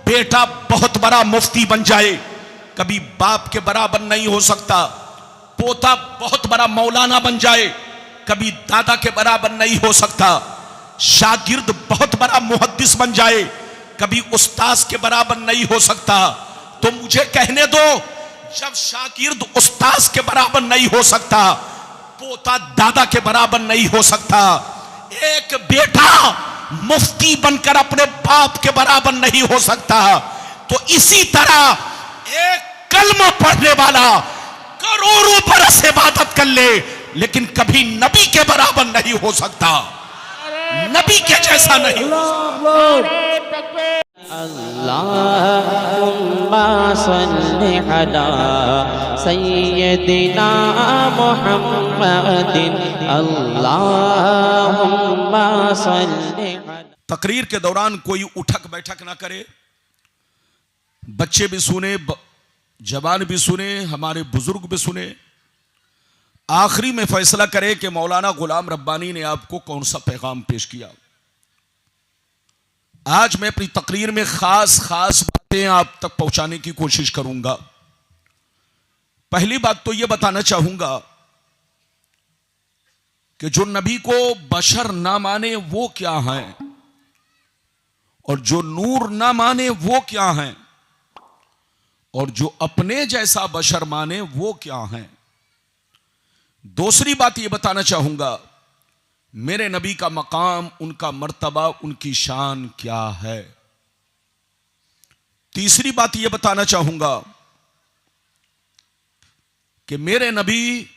बेटा बहुत बड़ा मुफ्ती बन जाए, कभी बाप के बराबर नहीं हो सकता। पोता बहुत बड़ा मौलाना बन जाए, कभी दादा के बराबर नहीं हो सकता। शागिर्द बहुत बड़ा मुहद्दिस बन जाए, कभी उस्ताद के बराबर नहीं हो सकता। तो मुझे कहने दो, जब शागिर्द उस्ताद के बराबर नहीं हो सकता, पोता दादा के बराबर नहीं हो सकता, एक बेटा मुफ्ती बनकर अपने बाप के बराबर नहीं हो सकता, तो इसी तरह एक कलमा पढ़ने वाला करोड़ों बरस इबादत कर ले, लेकिन कभी नबी के बराबर नहीं हो सकता, नबी के जैसा नहीं हो सकता। अल्लाहुम्मा सल्लि अला सय्यदिना मुहम्मदिन अल्लाहुम्मा सल्लि। तकरीर के दौरान कोई उठक बैठक ना करे, बच्चे भी सुने, जवान भी सुने, हमारे बुजुर्ग भी सुने। आखिरी में फैसला करे कि मौलाना गुलाम रब्बानी ने आपको कौन सा पैगाम पेश किया। आज मैं अपनी तकरीर में खास बातें आप तक पहुंचाने की कोशिश करूंगा। पहली बात तो यह बताना चाहूंगा कि जो नबी को बशर ना माने वो क्या हैं, और जो नूर ना माने वो क्या हैं, और जो अपने जैसा बशर माने वो क्या हैं। दूसरी बात यह बताना चाहूंगा, मेरे नबी का मकाम, उनका मर्तबा, उनकी शान क्या है। तीसरी बात यह बताना चाहूंगा कि मेरे नबी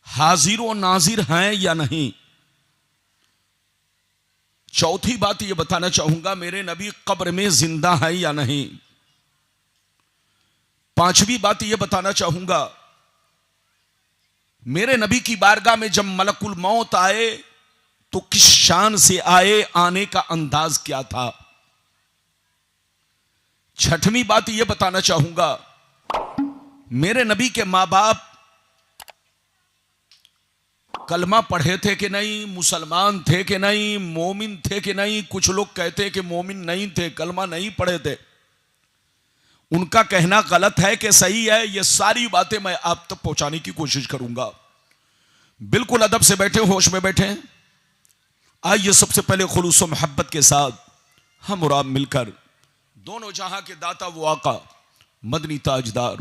हाजिर व नाजिर हैं या नहीं। चौथी बात यह बताना चाहूंगा, मेरे नबी कब्र में जिंदा है या नहीं। पांचवी बात यह बताना चाहूंगा, मेरे नबी की बारगाह में जब मलकुल मौत आए तो किस शान से आए, आने का अंदाज क्या था। छठवीं बात यह बताना चाहूंगा, मेरे नबी के मां बाप कलमा पढ़े थे कि नहीं, मुसलमान थे कि नहीं, मोमिन थे कि नहीं। कुछ लोग कहते कि मोमिन नहीं थे, कलमा नहीं पढ़े थे। उनका कहना गलत है कि सही है, ये सारी बातें मैं आप तक पहुंचाने की कोशिश करूंगा। बिल्कुल अदब से बैठे, होश में बैठे। आइए सबसे पहले खुलूस व मोहब्बत के साथ हम और आप मिलकर दोनों जहां के दाता वो आका, मदनी ताजदार,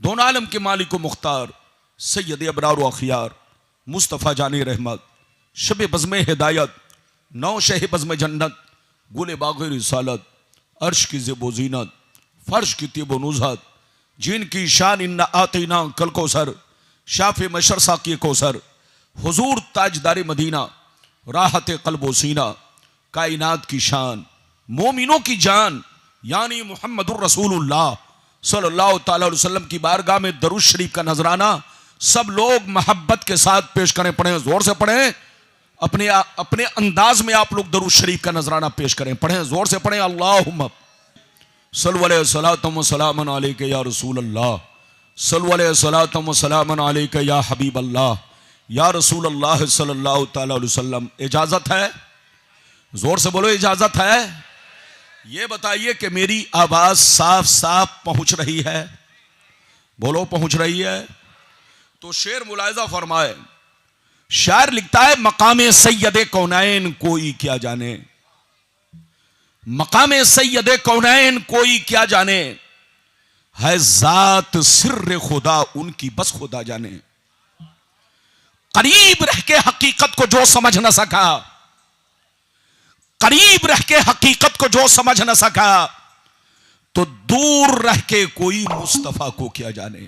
दोनों आलम के मालिक व मुख्तार, सैयद अबरार व अखियार, मुस्तफ़ा जानी रहमत, शब बज़्म हिदायत, नौ शह बज़्म जन्नत, गुल बाग़ रिसालत, अर्श की ज़ेब व ज़ीनत, फर्श की तीब व नुज़हत, जिनकी शान इन्ना आतीना कल कौसर, शाफ़े मशर साक़ी कौसर, हुजूर ताजदार मदीना, राहत क़ल्ब व सीना, कायनात की शान, मोमिनों की जान, यानी मुहम्मदुर रसूलुल्लाह सल्लल्लाहु तआला अलैहि वसल्लम की बारगाह में दरूद शरीफ का नजराना सब लोग मोहब्बत के साथ पेश करें। पढ़ें, जोर से पढ़ें, अपने अंदाज में आप लोग दरूद शरीफ का नजराना पेश करें। पढ़ें, जोर से पढ़ें। अल्लाहुम्मा सल्लु अलैहि सलातम व सलामन अलैका या रसूल अल्लाह, सल्लु अलैहि सलातम व सलामन अलैका या हबीब अल्लाह, या रसूल अल्लाह सल्लल्लाहु तआला अलैहि वसल्लम। इजाजत है? जोर से बोलो, इजाजत है? ये बताइए कि मेरी आवाज साफ साफ पहुंच रही है? बोलो, पहुंच रही है? तो शेर मुलाहिजा फरमाए। शायर लिखता है, मकामे सैयदे कौनैन कोई क्या जाने, मकामे सैयदे कौनैन कोई क्या जाने, है जात सिर्र खुदा उनकी बस खुदा जाने। करीब रह के हकीकत को जो समझ न सका, करीब रह के हकीकत को जो समझ न सका, तो दूर रह के कोई मुस्तफा को क्या जाने,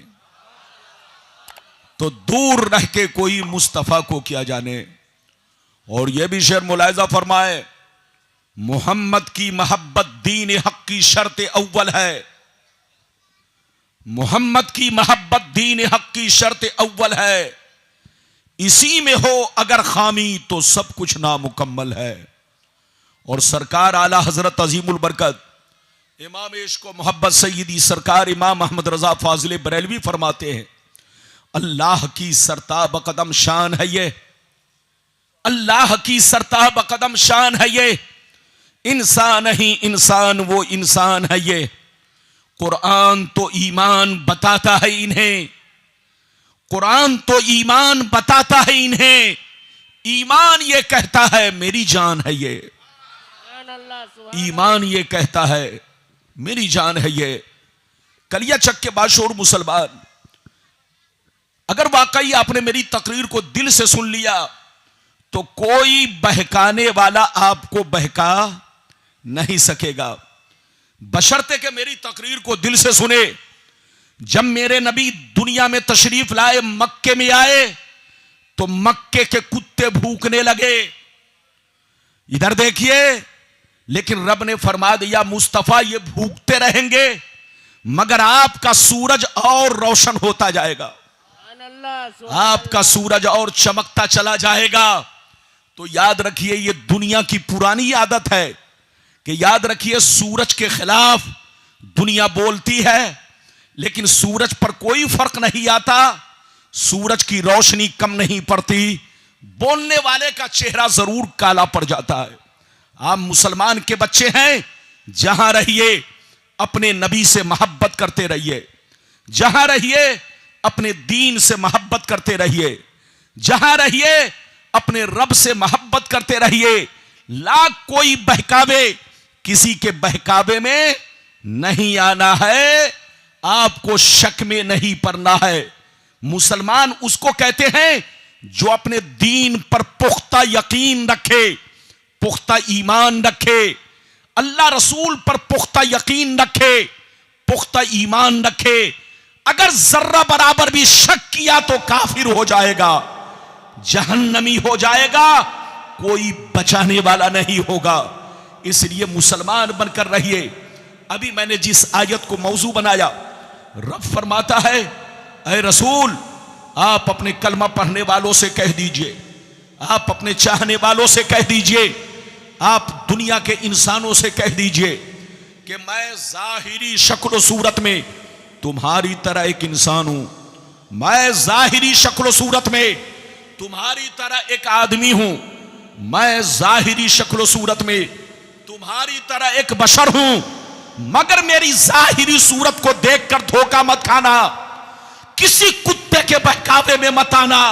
तो दूर रह के कोई मुस्तफा को क्या जाने। और यह भी शेर मुलाहिजा फरमाए, मोहम्मद की मोहब्बत दीन हक की शर्त अव्वल है, मोहम्मद की मोहब्बत दीन हक की शर्त अव्वल है, इसी में हो अगर खामी तो सब कुछ नामुकम्मल है। और सरकार आला हजरत अजीमुल बरकत इमाम इश्क व मोहब्बत सय्यदी सरकार इमाम अहमद रजा फाजिल बरेलवी फरमाते हैं, अल्लाह की सरताब कदम शान है ये, अल्लाह की सरताब कदम शान है ये, इंसान ही इंसान, वो इंसान है ये। कुरान तो ईमान बताता है इन्हें, कुरान तो ईमान बताता है इन्हें। ईमान ये कहता है मेरी जान है ये, ईमान ये कहता है मेरी जान है ये। कलिया चक के बाशोर मुसलमान, अगर वाकई आपने मेरी तकरीर को दिल से सुन लिया तो कोई बहकाने वाला आपको बहका नहीं सकेगा, बशर्ते कि मेरी तकरीर को दिल से सुने। जब मेरे नबी दुनिया में तशरीफ लाए, मक्के में आए, तो मक्के के कुत्ते भूखने लगे। इधर देखिए, लेकिन रब ने फरमा दिया मुस्तफा ये भूखते रहेंगे मगर आपका सूरज और रोशन होता जाएगा, आपका सूरज और चमकता चला जाएगा। तो याद रखिए, ये दुनिया की पुरानी आदत है कि याद रखिए सूरज के खिलाफ दुनिया बोलती है, लेकिन सूरज पर कोई फर्क नहीं आता, सूरज की रोशनी कम नहीं पड़ती, बोलने वाले का चेहरा जरूर काला पड़ जाता है। आप मुसलमान के बच्चे हैं, जहां रहिए अपने नबी से मोहब्बत करते रहिए, जहां रहिए अपने दीन से मोहब्बत करते रहिए, जहां रहिए अपने रब से मोहब्बत करते रहिए। लाख कोई बहकावे, किसी के बहकावे में नहीं आना है, आपको शक में नहीं पड़ना है। मुसलमान उसको कहते हैं जो अपने दीन पर पुख्ता यकीन रखे, पुख्ता ईमान रखे, अल्लाह रसूल पर पुख्ता यकीन रखे, पुख्ता ईमान रखे। अगर जर्रा बराबर भी शक किया तो काफिर हो जाएगा, जहन्नमी हो जाएगा, कोई बचाने वाला नहीं होगा। इसलिए मुसलमान बनकर रहिए। अभी मैंने जिस आयत को मौजू बनाया, रब फरमाता है ऐ रसूल आप अपने कलमा पढ़ने वालों से कह दीजिए, आप अपने चाहने वालों से कह दीजिए, आप दुनिया के इंसानों से कह दीजिए कि मैं जाहिरी शक्ल सूरत में तुम्हारी तरह एक इंसान हूं, मैं जाहिरी शक्ल सूरत में तुम्हारी तरह एक आदमी हूं, मैं जाहिरी शक्ल सूरत में तुम्हारी तरह एक बशर हूं, मगर मेरी जाहिरी सूरत को देखकर धोखा मत खाना, किसी कुत्ते के बहकावे में मत आना,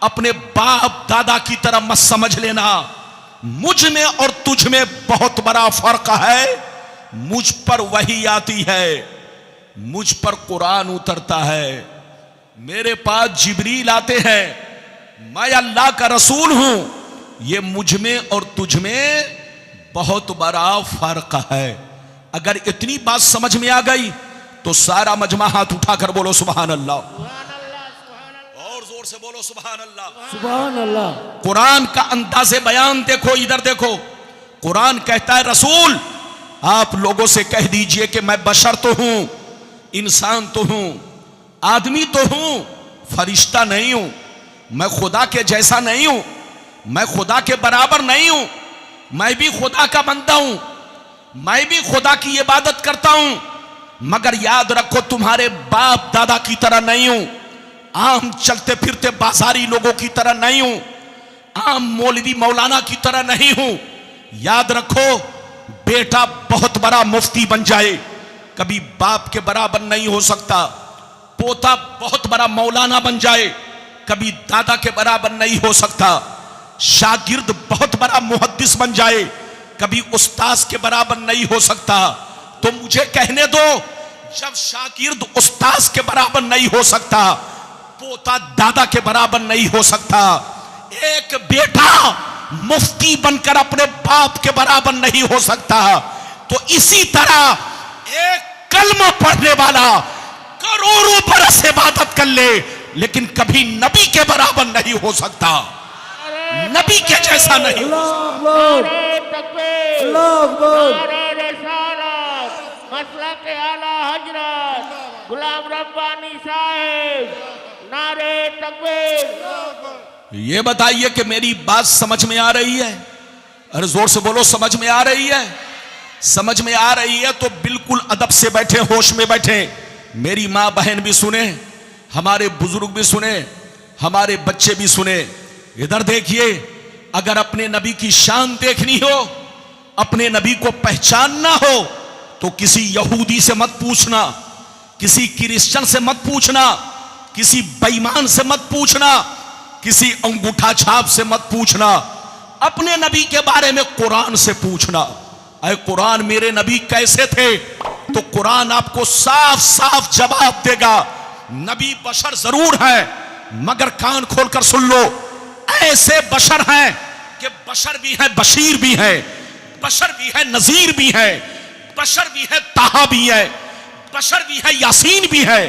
अपने बाप दादा की तरह मत समझ लेना। मुझ में और तुझ में बहुत बड़ा फर्क है। मुझ पर वही आती है, मुझ पर कुरान उतरता है, मेरे पास जिब्रील आते हैं, मैं अल्लाह का रसूल हूं। ये मुझ में और तुझ में बहुत बड़ा फर्क है। अगर इतनी बात समझ में आ गई तो सारा मजमा हाथ उठाकर बोलो सुभान अल्लाह, और जोर से बोलो सुभान अल्लाह, सुभान अल्लाह। कुरान का अंदाज़े बयान देखो, इधर देखो। कुरान कहता है रसूल आप लोगों से कह दीजिए कि मैं बशर तो हूं, इंसान तो हूं, आदमी तो हूं, फरिश्ता नहीं हूं, मैं खुदा के जैसा नहीं हूं, मैं खुदा के बराबर नहीं हूं, मैं भी खुदा का बंदा हूं, मैं भी खुदा की इबादत करता हूं, मगर याद रखो तुम्हारे बाप दादा की तरह नहीं हूं, आम चलते फिरते बाजारी लोगों की तरह नहीं हूं, आम मौलवी मौलाना की तरह नहीं हूं। याद रखो बेटा बहुत बड़ा मुफ्ती बन जाए कभी बाप के बराबर नहीं हो सकता, पोता बहुत बड़ा मौलाना बन जाए कभी दादा के बराबर नहीं हो सकता, शागिर्द बहुत बड़ा मुहद्दिस बन जाए कभी उस्ताद के बराबर नहीं हो सकता। तो मुझे कहने दो, जब शागिर्द उस्ताद के बराबर नहीं हो सकता, पोता दादा के बराबर नहीं हो सकता, एक बेटा मुफ्ती बनकर अपने बाप के बराबर नहीं हो सकता, तो इसी तरह एक कलमा पढ़ने वाला करोड़ों बरस इबादत कर ले लेकिन कभी नबी के बराबर नहीं हो सकता, नबी के जैसा नहीं हो सकता। मसलक आला हजरत गुलाम रब्बानी साहिब, नारे तकबीर। ये बताइए कि मेरी बात समझ में आ रही है? अरे जोर से बोलो, समझ में आ रही है? समझ में आ रही है तो बिल्कुल अदब से बैठे, होश में बैठे। मेरी माँ बहन भी सुने, हमारे बुजुर्ग भी सुने, हमारे बच्चे भी सुने। इधर देखिए, अगर अपने नबी की शान देखनी हो, अपने नबी को पहचानना हो तो किसी यहूदी से मत पूछना, किसी क्रिश्चियन से मत पूछना, किसी बेईमान से मत पूछना, किसी अंगूठा छाप से मत पूछना। अपने नबी के बारे में कुरान से पूछना। अरे कुरान मेरे नबी कैसे थे, तो कुरान आपको साफ साफ जवाब देगा। नबी बशर जरूर है, मगर कान खोलकर सुन लो, ऐसे बशर हैं कि बशर भी है, बशीर भी है, बशर भी है, नजीर भी है, बशर भी है, ताहा भी है, बशर भी है, यासीन भी है,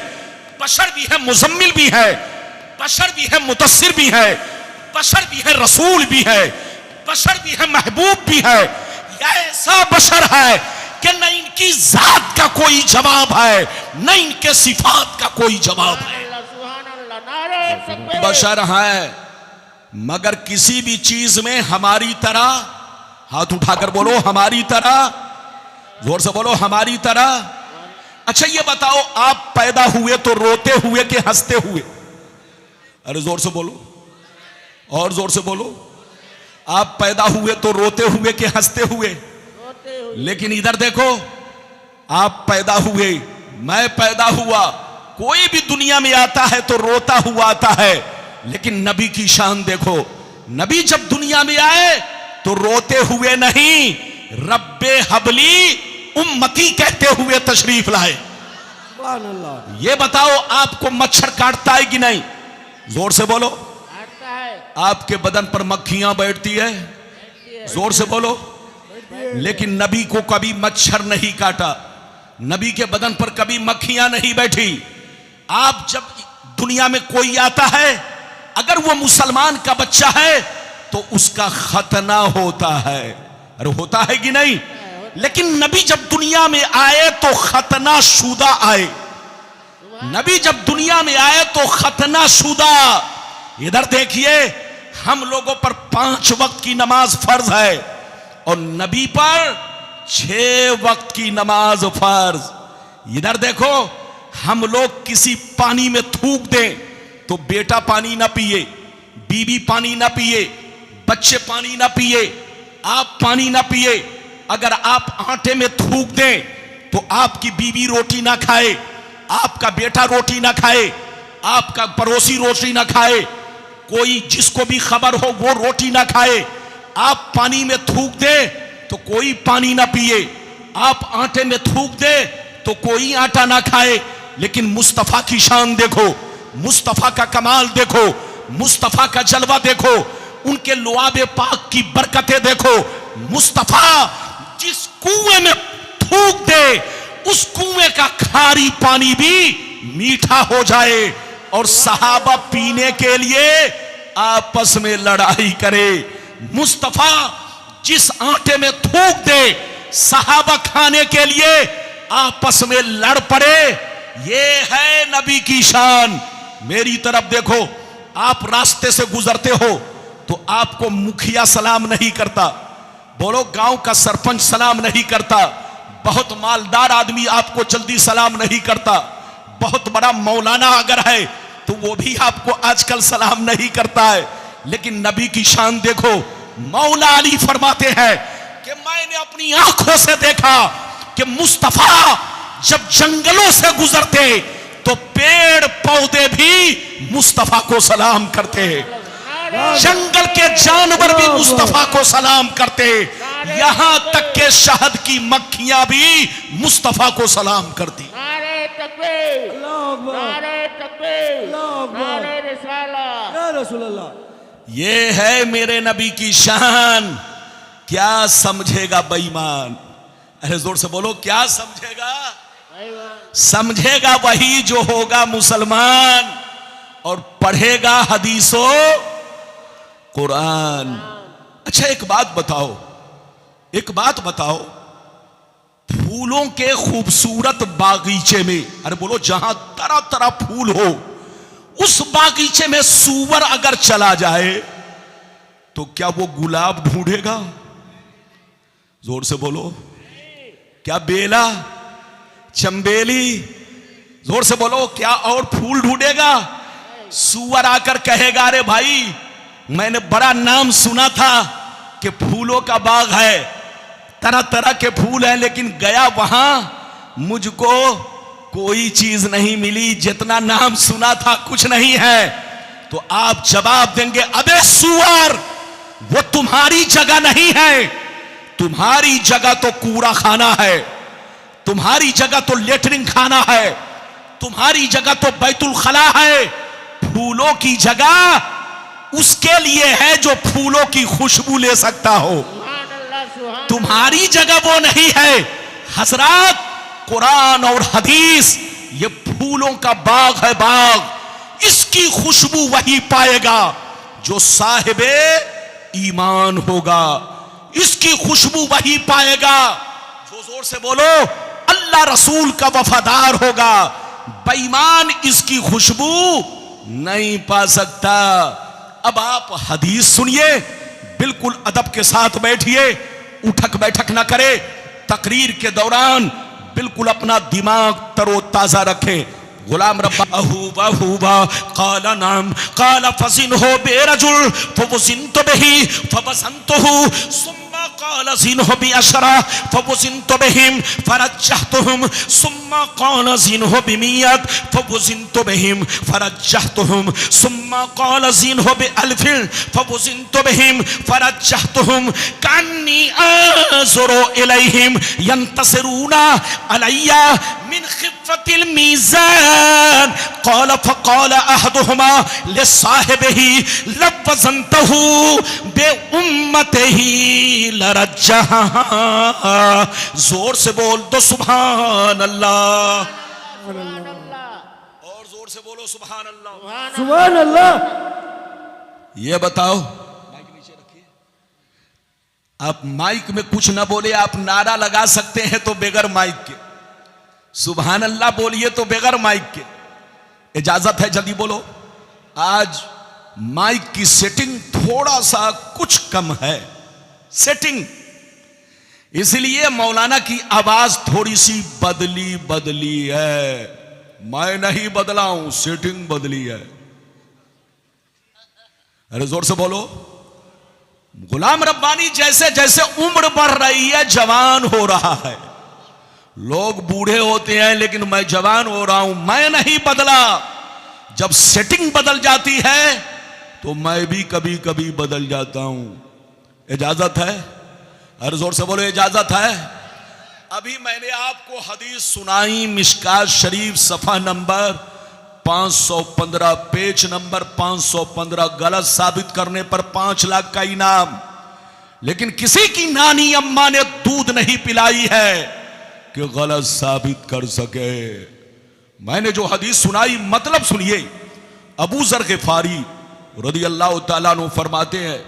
बशर भी है, मुजम्मिल भी है, बशर भी है, मुदस्सिर भी है, बशर भी है, रसूल भी है, बशर भी है, महबूब भी है। ऐसा बशर है कि न इनकी जात का कोई जवाब है, न इनके सिफात का कोई जवाब है। बशर है, मगर किसी भी चीज में हमारी तरह, हाथ उठाकर बोलो हमारी तरह, जोर से बोलो हमारी तरह। अच्छा ये बताओ, आप पैदा हुए तो रोते हुए कि हंसते हुए? अरे जोर से बोलो, और जोर से बोलो। आप पैदा हुए तो रोते हुए कि हंसते हुए? लेकिन इधर देखो, आप पैदा हुए, मैं पैदा हुआ, कोई भी दुनिया में आता है तो रोता हुआ आता है, लेकिन नबी की शान देखो, नबी जब दुनिया में आए तो रोते हुए नहीं, रब्बे हबली उम्मती कहते हुए तशरीफ लाए। ये बताओ, आपको मच्छर काटता है कि नहीं? जोर से बोलो। आपके बदन पर मक्खियां बैठती है? जोर से बोलो। लेकिन नबी को कभी मच्छर नहीं काटा, नबी के बदन पर कभी मक्खियां नहीं बैठी। आप जब दुनिया में कोई आता है, अगर वो मुसलमान का बच्चा है तो उसका खतना होता है। अरे होता है कि नहीं? लेकिन नबी जब दुनिया में आए तो खतना शुदा आए। नबी जब दुनिया में आए तो खतना शुदा। इधर देखिए, हम लोगों पर 5 वक्त की नमाज फर्ज है और नबी पर 6 वक्त की नमाज फर्ज। इधर देखो, हम लोग किसी पानी में थूक दें तो बेटा पानी ना पिए, बीवी पानी ना पिए, बच्चे पानी ना पिए, आप पानी ना पिए। अगर आप आटे में थूक दें तो आपकी बीवी रोटी ना खाए, आपका बेटा रोटी ना खाए, आपका पड़ोसी रोटी ना खाए, कोई जिसको भी खबर हो वो रोटी ना खाए। आप पानी में थूक दे तो कोई पानी ना पिए, आप आटे में थूक दे तो कोई आटा ना खाए। लेकिन मुस्तफा की शान देखो, मुस्तफा का कमाल देखो, मुस्तफा का जलवा देखो, उनके लुआबे पाक की बरकतें देखो। मुस्तफा जिस कुएं में थूक दे, उस कुएं का खारी पानी भी मीठा हो जाए और सहाबा पीने के लिए आपस में लड़ाई करे। मुस्तफा जिस आटे में थूक दे, सहाबा खाने के लिए आपस में लड़ पड़े। ये है नबी की शान। मेरी तरफ देखो, आप रास्ते से गुजरते हो तो आपको मुखिया सलाम नहीं करता, बोलो गांव का सरपंच सलाम नहीं करता, बहुत मालदार आदमी आपको जल्दी सलाम नहीं करता, बहुत बड़ा मौलाना अगर है तो वो भी आपको आजकल सलाम नहीं करता है। लेकिन नबी की शान देखो, मौला अली फरमाते हैं कि मैंने अपनी आंखों से देखा कि मुस्तफा जब जंगलों से गुजरते तो पेड़ पौधे भी मुस्तफा को सलाम करते, जंगल के जानवर भी मुस्तफा को सलाम करते, यहां तक के शहद की मक्खियां भी मुस्तफा को सलाम करती। नारे तकबीर, नारे तकबीर, नारे रिसालत। ये है मेरे नबी की शान। क्या समझेगा बेईमान? अरे जोर से बोलो, क्या समझेगा? समझेगा वही जो होगा मुसलमान और पढ़ेगा हदीसों कुरान। अच्छा एक बात बताओ, एक बात बताओ, फूलों के खूबसूरत बागीचे में, अरे बोलो जहां तरह तरह फूल हो, उस बागीचे में सूअर अगर चला जाए तो क्या वो गुलाब ढूंढेगा? जोर से बोलो। क्या बेला, चंबेली, जोर से बोलो, क्या और फूल ढूंढेगा? सूअर आकर कहेगा अरे भाई मैंने बड़ा नाम सुना था कि फूलों का बाग है, तरह तरह के फूल हैं, लेकिन गया वहां मुझको कोई चीज नहीं मिली, जितना नाम सुना था कुछ नहीं है। तो आप जवाब देंगे, अबे सुअर, वो तुम्हारी जगह नहीं है, तुम्हारी जगह तो कूड़ा खाना है, तुम्हारी जगह तो लेटरिन खाना है, तुम्हारी जगह तो बैतुल खला है। फूलों की जगह उसके लिए है जो फूलों की खुशबू ले सकता हो, तुम्हारी जगह वो नहीं है। हजरत, कुरान और हदीस ये फूलों का बाग है, बाग। इसकी खुशबू वही पाएगा जो साहिबे ईमान होगा, इसकी खुशबू वही पाएगा जो, जोर से बोलो, अल्लाह रसूल का वफादार होगा। बेईमान इसकी खुशबू नहीं पा सकता। अब आप हदीस सुनिए, बिल्कुल अदब के साथ बैठिए, उठक बैठक ना करे। तकरीर के दौरान बिल्कुल अपना दिमाग तरोताजा रखें। गुलाम रब्बा अहूबा काला नाम काला फसिन हो बेरजुल फवसिन तो बही फवसंतहु सुम्मा काला जिन हो बी अशरा फवसिन तो बहिम फरजहतुहुम सुम्मा काला जिन हो बी मियत फवसिन तो बहिम फरजहतुहुम सुम्मा काला जिन हो बी अल्फिन फवसिन तो बहिम फरजहतुहुम कान्नी अज़ुरु इलैहिम यंतसिरूना अलैया मिन खिफ़तिल मीज़ान क़ाल फ़क़ाल अहदुहुमा लिसाहिबिही लवज़नतहु बिउम्मतिही लरज्जहा। जोर से बोल दो सुभान अल्लाह, और जोर से बोलो सुभान अल्लाह, सुभान अल्लाह। ये बताओ, माइक नीचे रखिए। आप माइक में कुछ ना बोले, आप नारा लगा सकते हैं तो बगैर माइक के, सुभान अल्लाह बोलिए तो बगैर माइक के। इजाजत है, जल्दी बोलो। आज माइक की सेटिंग थोड़ा सा कुछ कम है, सेटिंग, इसलिए मौलाना की आवाज थोड़ी सी बदली है। मैं नहीं बदला हूं, सेटिंग बदली है। अरे जोर से बोलो। गुलाम रब्बानी जैसे जैसे उम्र बढ़ रही है, जवान हो रहा है। लोग बूढ़े होते हैं लेकिन मैं जवान हो रहा हूं, मैं नहीं बदला। जब सेटिंग बदल जाती है तो मैं भी कभी कभी बदल जाता हूं। इजाजत है? अरे जोर से बोलो, इजाजत है? अभी मैंने आपको हदीस सुनाई, मिशकात शरीफ सफा नंबर 515, पेज नंबर 515। गलत साबित करने पर 5 लाख का इनाम। लेकिन किसी की नानी अम्मा ने दूध नहीं पिलाई है कि गलत साबित कर सके। मैंने जो हदीस सुनाई, मतलब सुनिए। अबू ज़र ग़िफ़ारी रज़ी अल्लाह ताला अन्हु फरमाते हैं,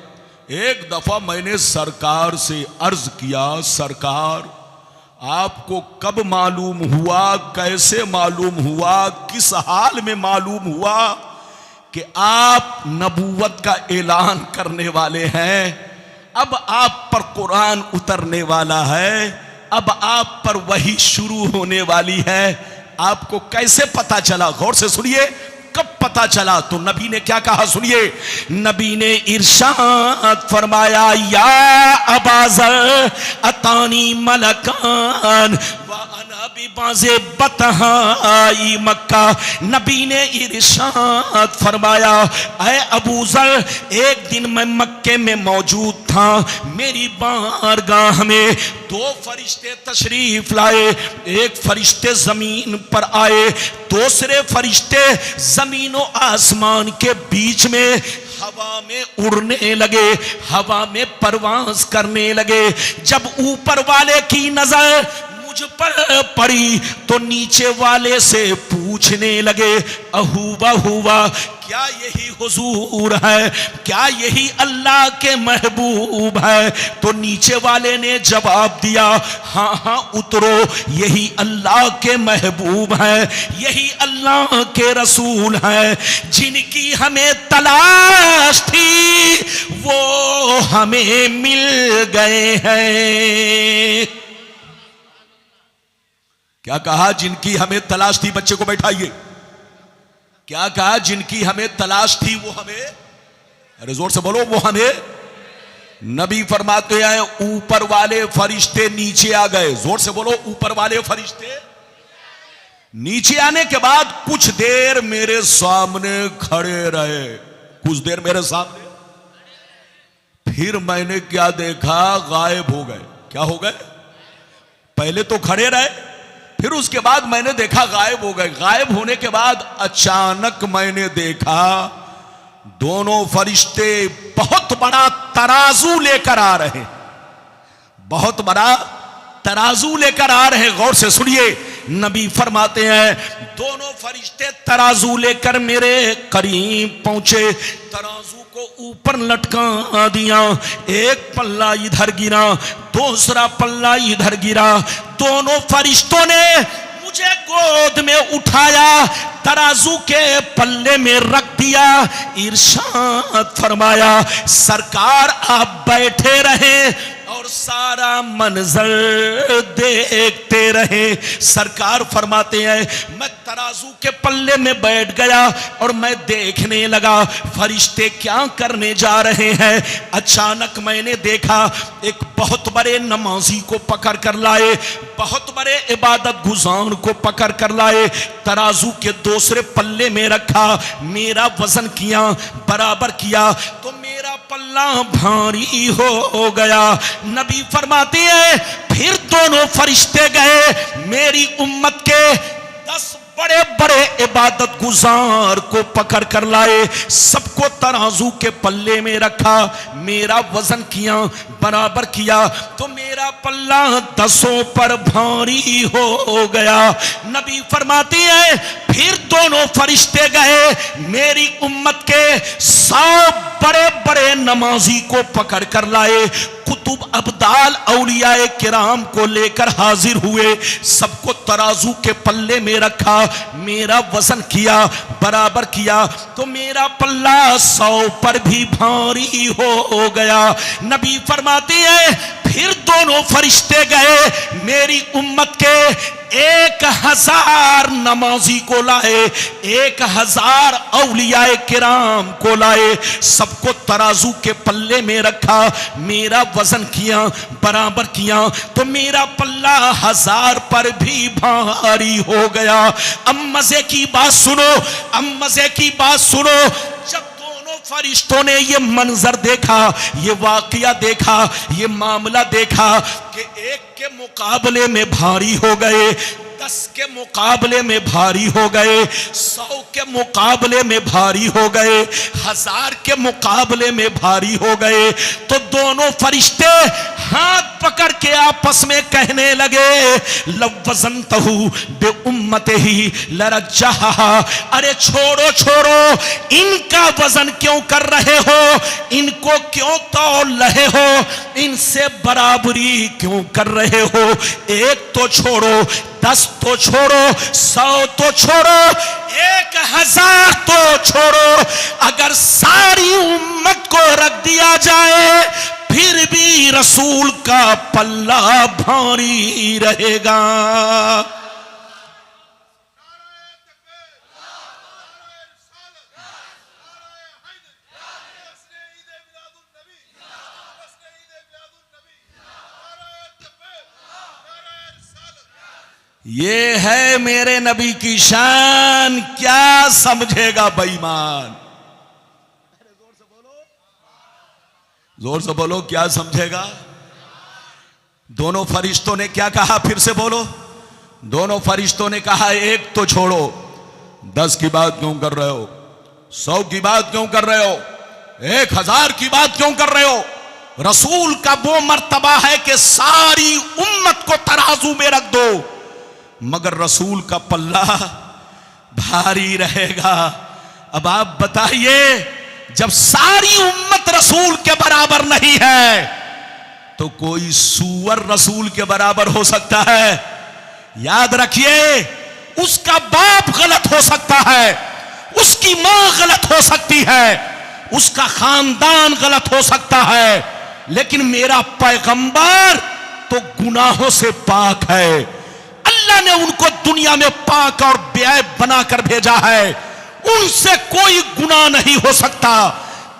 एक दफा मैंने सरकार से अर्ज किया, सरकार आपको कब मालूम हुआ, कैसे मालूम हुआ, किस हाल में मालूम हुआ कि आप नबूवत का ऐलान करने वाले हैं? अब आप पर कुरान उतरने वाला है, अब आप पर वही शुरू होने वाली है, आपको कैसे पता चला? गौर से सुनिए, कब पता चला? तो नबी ने क्या कहा, सुनिए। नबी ने इरशाद फरमाया, या अबा ज़र अतानी मलकान व अना बिबाज़े बतहाई मक्का। नबी ने इरशाद फरमाया, ऐ अबू ज़र, एक दिन मैं मक्के में मौजूद था, मेरी बारगाह में 2 फरिश्ते तशरीफ लाए। एक फरिश्ते जमीन पर आए, दूसरे फरिश्ते जमीन और आसमान के बीच में हवा में उड़ने लगे, हवा में परवास करने लगे। जब ऊपर वाले की नजर मुझ पर पड़ी तो नीचे वाले से पूछने लगे, अहूबा हुआ, क्या यही हुजूर है? क्या यही अल्लाह के महबूब है? तो नीचे वाले ने जवाब दिया, हाँ हाँ उतरो, यही अल्लाह के महबूब है, यही अल्लाह के रसूल है। जिनकी हमें तलाश थी वो हमें मिल गए हैं। क्या कहा? जिनकी हमें तलाश थी, बच्चे को बैठाइए। क्या कहा? जिनकी हमें तलाश थी वो हमें, अरे जोर से बोलो, वो हमें। नबी फरमाते हैं ऊपर वाले फरिश्ते नीचे आ गए। जोर से बोलो, ऊपर वाले फरिश्ते नीचे आने के बाद कुछ देर मेरे सामने खड़े रहे। कुछ देर मेरे सामने, फिर मैंने क्या देखा, गायब हो गए। क्या हो गए? पहले तो खड़े रहे, फिर उसके बाद मैंने देखा गायब हो गए। गायब होने के बाद अचानक मैंने देखा दोनों फरिश्ते बहुत बड़ा तराजू लेकर आ रहे, बहुत बड़ा तराजू लेकर आ रहे। गौर से सुनिए, नबी फरमाते हैं दोनों फरिश्ते तराजू लेकर मेरे करीब पहुंचे, तराजू को ऊपर लटका दिया। एक पल्ला इधर गिरा, दूसरा पल्ला इधर गिरा। दोनों फरिश्तों ने मुझे गोद में उठाया, तराजू के पल्ले में रख दिया। इरशाद फरमाया, सरकार आप बैठे रहे और सारा मंजर देखते रहे। सरकार फरमाते हैं मैं तराजू के पल्ले में बैठ गया और मैं देखने लगा फरिश्ते क्या करने जा रहे हैं। अचानक मैंने देखा एक बहुत बड़े नमाजी को पकड़ कर लाए, बहुत बड़े इबादत गुजार को पकड़ कर लाए, तराजू के दूसरे पल्ले में रखा, मेरा वजन किया, बराबर किया तो मेरा पल्ला भारी हो गया। नबी फरमाते हैं फिर दोनों फरिश्ते गए मेरी उम्मत के 10 बड़े बड़े इबादत गुजार को पकड़ कर लाए, सबको तराजू के पल्ले में रखा, मेरा वजन किया, बराबर किया तो मेरा पल्ला 10 पर भारी हो गया। नबी फरमाते हैं फिर दोनों फरिश्ते गए मेरी उम्मत के 100 बड़े बड़े नमाजी को पकड़ कर लाए, कुतुब अब्दाल औलियाए किराम को लेकर हाजिर हुए, सबको तराजू के पल्ले में रखा, मेरा वजन किया, बराबर किया तो मेरा पल्ला 100 पर भी भारी हो गया। नबी फरमाते हैं फिर दोनों फरिश्ते गए मेरी उम्मत के 1000 नमाजी को लाए, 1000 औलियाए किराम को लाए, सबको तराजू के पल्ले में रखा, मेरा वजन किया, बराबर किया तो मेरा पल्ला 1000 पर भी भारी हो गया। अब मजे की बात सुनो, अब मजे की बात सुनो, जब फरिश्तों ने ये मंजर देखा, ये वाकया देखा, ये मामला देखा कि एक के मुकाबले में भारी हो गए, 10 के मुकाबले में भारी हो गए, 100 के मुकाबले में भारी हो गए, 1000 के मुकाबले में भारी हो गए, तो दोनों फरिश्ते हाथ पकड़ के आपस में कहने लगे लवज़नतहु बे उम्मतिही लरज्जहा, अरे छोड़ो छोड़ो, इनका वजन क्यों कर रहे हो, इनको क्यों तौल रहे हो, इनसे बराबरी क्यों कर रहे हो, एक तो छोड़ो, 10 तो छोड़ो, 100 तो छोड़ो, 1000 तो छोड़ो, अगर सारी उम्मत को रख दिया जाए फिर भी रसूल का पल्ला भारी रहेगा। ये है मेरे नबी की शान, क्या समझेगा बेईमान? जोर से बोलो, क्या समझेगा? दोनों फरिश्तों ने क्या कहा, फिर से बोलो। दोनों फरिश्तों ने कहा एक तो छोड़ो, 10 की बात क्यों कर रहे हो, 100 की बात क्यों कर रहे हो, 1000 की बात क्यों कर रहे हो? रसूल का वो मर्तबा है कि सारी उम्मत को तराजू में रख दो, मगर रसूल का पल्ला भारी रहेगा। अब आप बताइए, जब सारी उम्मत रसूल के बराबर नहीं है तो कोई सूअर रसूल के बराबर हो सकता है? याद रखिए, उसका बाप गलत हो सकता है, उसकी मां गलत हो सकती है, उसका खानदान गलत हो सकता है, लेकिन मेरा पैगंबर तो गुनाहों से पाक है। अल्लाह ने उनको दुनिया में पाक और बेऐब बनाकर भेजा है, उनसे कोई गुनाह नहीं हो सकता,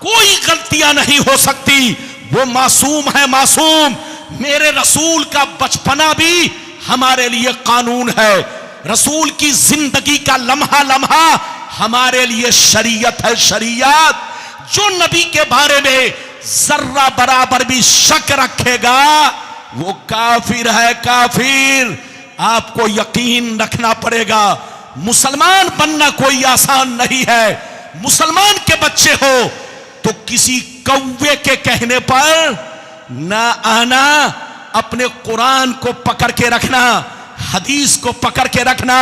कोई गलतियां नहीं हो सकती। वो मासूम है, मासूम। मेरे रसूल का बचपना भी हमारे लिए कानून है, रसूल की जिंदगी का लम्हा लम्हा हमारे लिए शरीयत है, शरीयत। जो नबी के बारे में जर्रा बराबर भी शक रखेगा वो काफिर है, काफिर। आपको यकीन रखना पड़ेगा, मुसलमान बनना कोई आसान नहीं है। मुसलमान के बच्चे हो तो किसी कौवे के कहने पर ना आना, अपने कुरान को पकड़ के रखना, हदीस को पकड़ के रखना।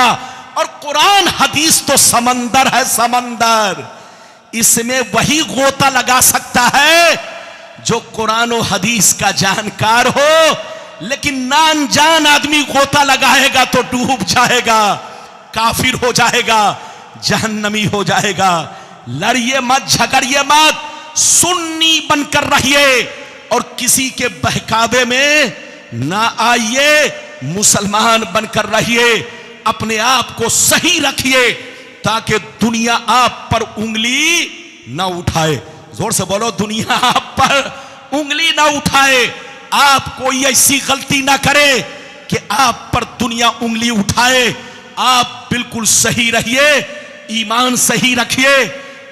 और कुरान हदीस तो समंदर है, समंदर। इसमें वही गोता लगा सकता है जो कुरान और हदीस का जानकार हो, लेकिन ना अनजान आदमी गोता लगाएगा तो डूब जाएगा, काफिर हो जाएगा, जहन्नमी हो जाएगा। लड़िए मत, झगड़िए मत, सुन्नी बनकर रहिए और किसी के बहकावे में ना आइए, मुसलमान बनकर रहिए। अपने आप को सही रखिए ताकि दुनिया आप पर उंगली ना उठाए। जोर से बोलो, दुनिया आप पर उंगली ना उठाए। आप कोई ऐसी गलती ना करे कि आप पर दुनिया उंगली उठाए। आप बिल्कुल सही रहिए, ईमान सही रखिए,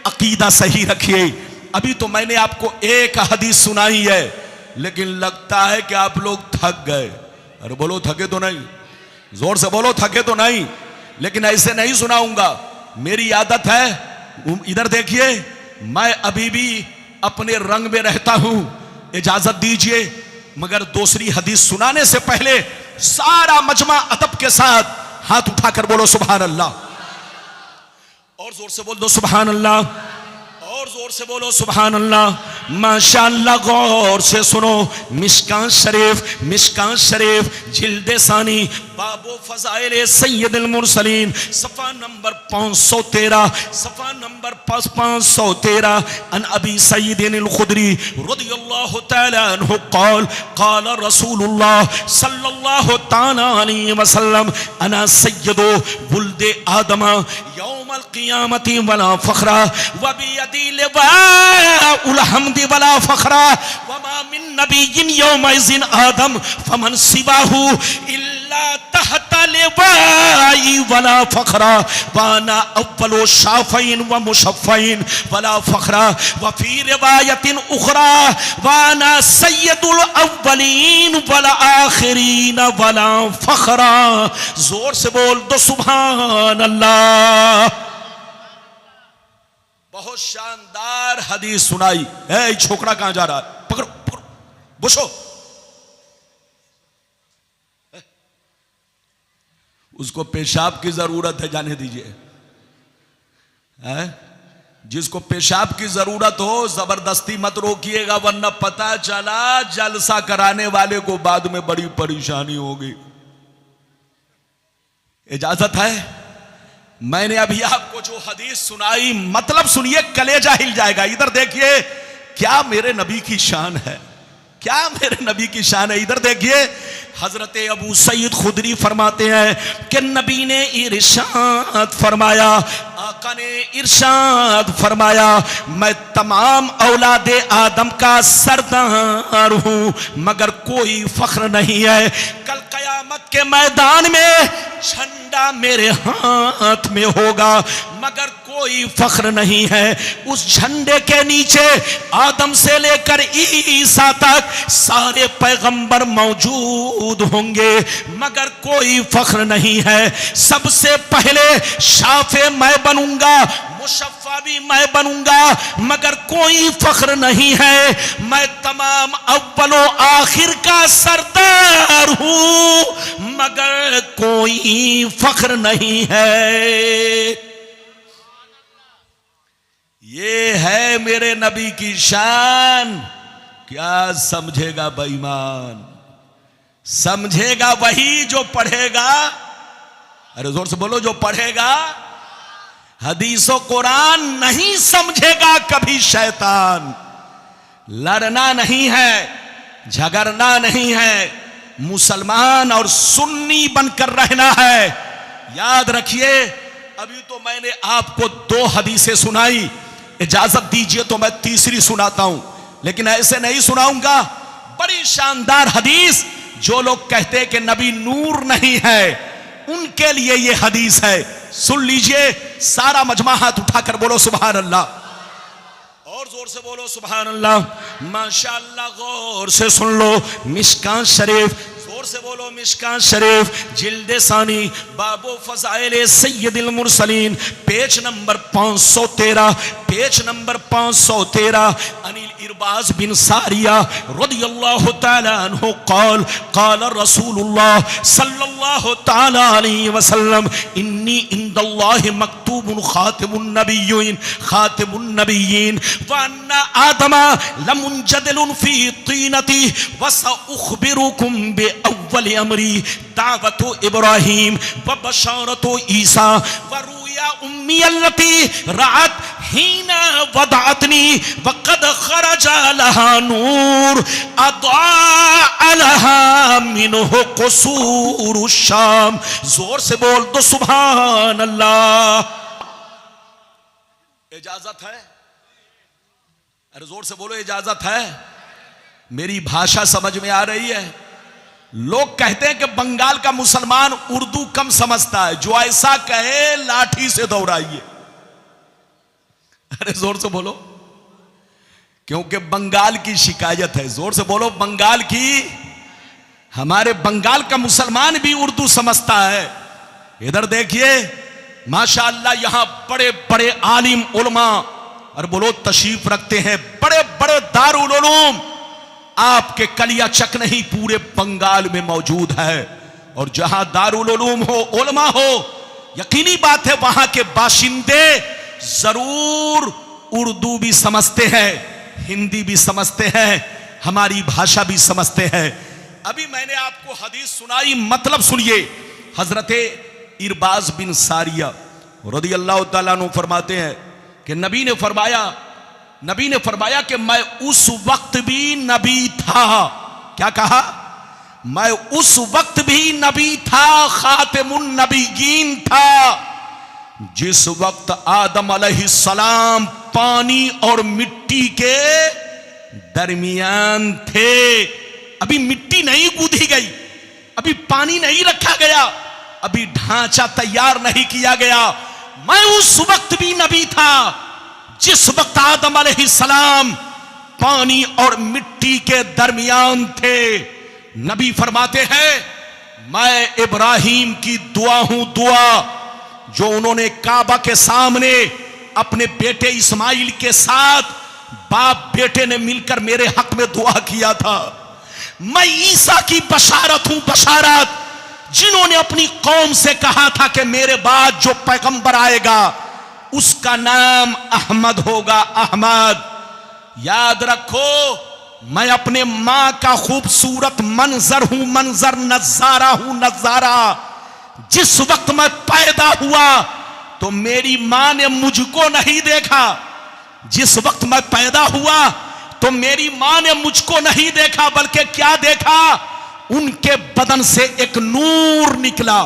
अकीदा सही रखिए। अभी तो मैंने आपको एक हदीस सुनाई है, लेकिन लगता है कि आप लोग थक गए। अरे बोलो, थके तो नहीं? जोर से बोलो, थके तो नहीं? लेकिन ऐसे नहीं सुनाऊंगा, मेरी आदत है। इधर देखिए, मैं अभी भी अपने रंग में रहता हूं, इजाजत दीजिए। मगर दूसरी हदीस सुनाने से पहले सारा मजमा अदब के साथ हाथ उठाकर बोलो सुभान अल्लाह। और जोर से बोल दो सुभान अल्लाह, और जोर से बोलो सुभान अल्लाह। माशाअल्लाह, गौर से सुनो। मिशकान शरीफ, मिशकान शरीफ जिल्दे सानी, बाबो फज़ाइल सैयदुल मुरसलीन, सफ़ा नंबर 513, सफ़ा नंबर 513। अन अबी सईदिन अल खुदरी रज़ियल्लाहु तआला अन्हु क़ाल क़ाल रसूलुल्लाह सल्लल्लाहु तआला अलैहि वसल्लम अना सय्यदु वुल्दे आदम यौमल क़ियामति वला फ़ख्रा व बियदी लिवाउल हम्दि वला फ़ख्रा व मा मिन नबिय्यिन यौमइज़िन आदम फमन सिवाहु इल्ला तहता लिवाई वला फ़ख्रा वाना अव्वलु शाफ़ईन व मुशफ़्फ़ईन वला फ़ख्रा व फ़ी रिवायतिन उख़रा वाना सय्यदुल अव्वलीन वल आख़िरीन वला फ़ख्रा। जोर से बोल दो सुभान अल्लाह। बहुत शानदार हदीस सुनाई है। छोकरा कहां जा रहा है? पकड़ो पकड़ो, बुशो। उसको पेशाब की जरूरत है, जाने दीजिए। जिसको पेशाब की जरूरत हो जबरदस्ती मत रोकिएगा, वरना पता चला जलसा कराने वाले को बाद में बड़ी परेशानी होगी। इजाजत है? मैंने अभी आपको जो हदीस सुनाई, मतलब सुनिए, कलेजा हिल जाएगा। इधर देखिए, क्या मेरे नबी की शान है, क्या मेरे नबी की शान है। इधर देखिए, हजरत अबू सईद खुदरी फरमाते हैं कि नबी ने इरशाद फरमाया, आका ने इरशाद फरमाया, मैं तमाम औलादे आदम का सरदार हूं, मगर कोई फख्र नहीं है। कल कयामत के मैदान में झंडा मेरे हाथ में होगा, मगर कोई फख्र नहीं है। उस झंडे के नीचे आदम से लेकर ईसा तक सारे पैगंबर मौजूद होंगे, मगर कोई फख्र नहीं है। सबसे पहले शाफे मैं बनूंगा, मुशफ़्फ़ा भी मैं बनूंगा, मगर कोई फख्र नहीं है। मैं तमाम अव्वलो आखिर का सरदार हूं, मगर कोई फख्र नहीं है। ये है मेरे नबी की शान। क्या समझेगा बेईमान? समझेगा वही जो पढ़ेगा। अरे जोर से बोलो, जो पढ़ेगा हदीसो कुरान। नहीं समझेगा कभी शैतान। लड़ना नहीं है, झगड़ना नहीं है, मुसलमान और सुन्नी बनकर रहना है। याद रखिए, अभी तो मैंने आपको 2 हदीसें सुनाई, इजाजत दीजिए तो मैं तीसरी सुनाता हूं। लेकिन ऐसे नहीं सुनाऊंगा। बड़ी शानदार हदीस, जो लोग कहते हैं कि नबी नूर नहीं है, उनके लिए ये हदीस है। सुन लीजिए, सारा मजमा हाथ उठाकर बोलो सुभान अल्लाह, और जोर से बोलो सुभान अल्लाह। माशाअल्लाह, गौर से सुन लो। मिशकात शरीफ, जोर से बोलो मिशकात शरीफ, जिल्दे सानी, बाबो फज़ाइल सय्यदुल मुरसलीन, पेज नंबर 513, पेज नंबर 513। अनिल इरबाज बिन सारिया रदियल्लाहु ताला अन्हु क़ाल क़ाल रसूलुल्लाह सल्लल्लाहु ताला अलैहि वसल्लम इन्नी इंदल्लाहि मक्तूबुन खातिमुन नबिय्यीन व अन्ना आदमा लमुंजदिलुन फी तीनती व सउख़बिरुकुम बि अव्वल अमरी दावतु इब्राहीम व बशारतु ईसा व रुया उम्मी अल्लती रात हीना वदातनी वक़द खरजा लहा नूर अदा लहा मिन्हु क़ुसूरु शाम। जोर से बोल दो सुभान अल्लाह। इजाजत है? अरे जोर से बोलो, इजाजत है? मेरी भाषा समझ में आ रही है? लोग कहते हैं कि बंगाल का मुसलमान उर्दू कम समझता है, जो ऐसा कहे लाठी से दौड़ाइए। अरे जोर से बोलो, क्योंकि बंगाल की शिकायत है। जोर से बोलो, बंगाल की। हमारे बंगाल का मुसलमान भी उर्दू समझता है। इधर देखिए, माशाअल्लाह, यहां बड़े बड़े आलिम उलमा, और बोलो तशरीफ रखते हैं, बड़े बड़े दारुल उलूम आपके कलिया चक नहीं पूरे बंगाल में मौजूद है। और जहां दारुल उलूम हो, उलमा हो, यकीनी बात है वहां के बाशिंदे जरूर उर्दू भी समझते हैं, हिंदी भी समझते हैं, हमारी भाषा भी समझते हैं। अभी मैंने आपको हदीस सुनाई, मतलब सुनिए। हजरते इरबाज बिन सारिया रदियल्लाहु ताला अन्हु फरमाते हैं कि नबी ने फरमाया कि मैं उस वक्त भी नबी था। क्या कहा? मैं उस वक्त भी नबी था, खातिमुन नबिय्यीन था, जिस वक्त आदम अलैहिस्सलाम पानी और मिट्टी के दरमियान थे। अभी मिट्टी नहीं गूंथी गई, अभी पानी नहीं रखा गया, अभी ढांचा तैयार नहीं किया गया। मैं उस वक्त भी नबी था जिस वक्त आदम अलैहिस्सलाम पानी और मिट्टी के दरमियान थे। नबी फरमाते हैं, मैं इब्राहीम की दुआ हूं, दुआ जो उन्होंने काबा के सामने अपने बेटे इस्माइल के साथ बाप बेटे ने मिलकर मेरे हक में दुआ किया था। मैं ईसा की बशारत हूं, बशारत जिन्होंने अपनी कौम से कहा था कि मेरे बाद जो पैगंबर आएगा उसका नाम अहमद होगा, अहमद। याद रखो, मैं अपने मां का खूबसूरत मंजर हूं, मंजर, नजारा हूं, नजारा। जिस वक्त मैं पैदा हुआ तो मेरी मां ने मुझको नहीं देखा। जिस वक्त मैं पैदा हुआ तो मेरी मां ने मुझको नहीं देखा, बल्कि क्या देखा? उनके बदन से एक नूर निकला,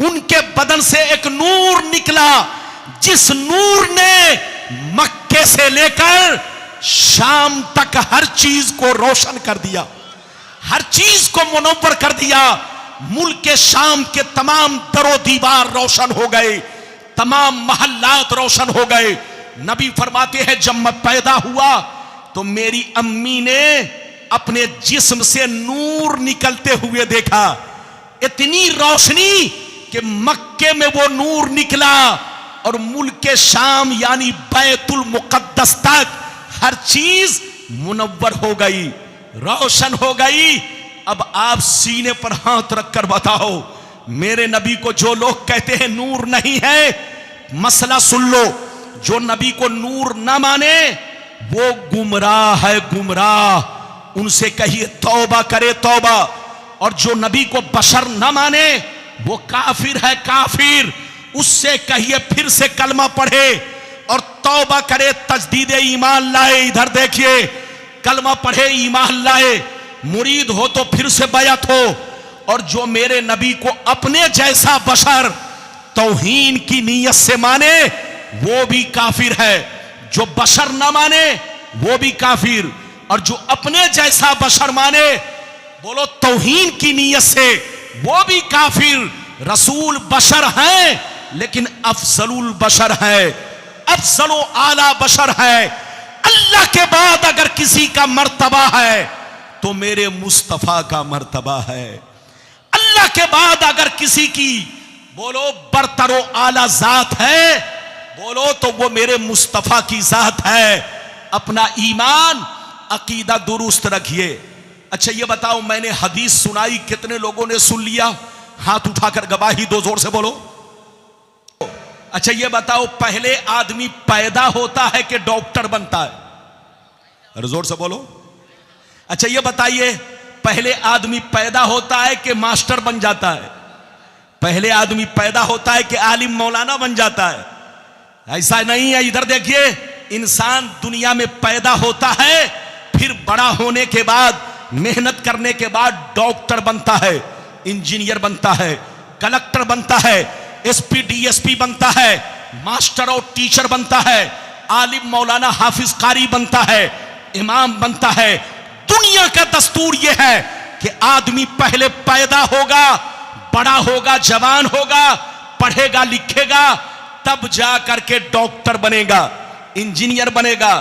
उनके बदन से एक नूर निकला, जिस नूर ने मक्के से लेकर शाम तक हर चीज को रोशन कर दिया, हर चीज को मुनव्वर कर दिया। मुल्क शाम के तमाम दरो दीवार रोशन हो गए, तमाम महल्लात रोशन हो गए। नबी फरमाते हैं, जब मैं पैदा हुआ तो मेरी अम्मी ने अपने जिस्म से नूर निकलते हुए देखा। इतनी रोशनी कि मक्के में वो नूर निकला और मुल्क शाम यानी बैतुल मुक़द्दस तक हर चीज मुनव्वर हो गई, रोशन हो गई। अब आप सीने पर हाथ रखकर बताओ, मेरे नबी को जो लोग कहते हैं नूर नहीं है, मसला सुन लो। जो नबी को नूर ना माने वो गुमराह है, गुमराह। उनसे कहिए तौबा करे, तौबा। और जो नबी को बशर ना माने वो काफिर है, काफिर। उससे कहिए फिर से कलमा पढ़े और तौबा करे, तजदीद ईमान लाए। इधर देखिए, कलमा पढ़े, ईमान लाए, मुरीद हो तो फिर से बैत हो। और जो मेरे नबी को अपने जैसा बशर तौहीन की नीयत से माने वो भी काफिर है। जो बशर ना माने वो भी काफिर। और जो अपने जैसा बशर माने, बोलो तौहीन की नीयत से, वो भी काफिर। रसूल बशर हैं लेकिन अफजलुल बशर है, अफजलो आला बशर है। अल्लाह के बाद अगर किसी का मर्तबा है तो मेरे मुस्तफा का मर्तबा है। अल्लाह के बाद अगर किसी की बोलो बरतरो आला जात है, बोलो तो वो मेरे मुस्तफा की जात है। अपना ईमान अकीदा दुरुस्त रखिए। अच्छा ये बताओ, मैंने हदीस सुनाई, कितने लोगों ने सुन लिया? हाथ उठाकर गवाही दो, जोर से बोलो। अच्छा ये बताओ, पहले आदमी पैदा होता है कि डॉक्टर बनता है? अरे जोर से बोलो। अच्छा ये बताइए, पहले आदमी पैदा होता है कि मास्टर बन जाता है? पहले आदमी पैदा होता है कि आलिम मौलाना बन जाता है? ऐसा नहीं है। इधर देखिए, इंसान दुनिया में पैदा होता है, फिर बड़ा होने के बाद, मेहनत करने के बाद डॉक्टर बनता है, इंजीनियर बनता है, कलेक्टर बनता है, एसपी डीएसपी बनता है, मास्टर और टीचर बनता है, आलिम मौलाना हाफिज कारी बनता है, इमाम बनता है। दुनिया का दस्तूर यह है कि आदमी पहले पैदा होगा, बड़ा होगा, जवान होगा, पढ़ेगा लिखेगा, तब जा करके डॉक्टर बनेगा, इंजीनियर बनेगा,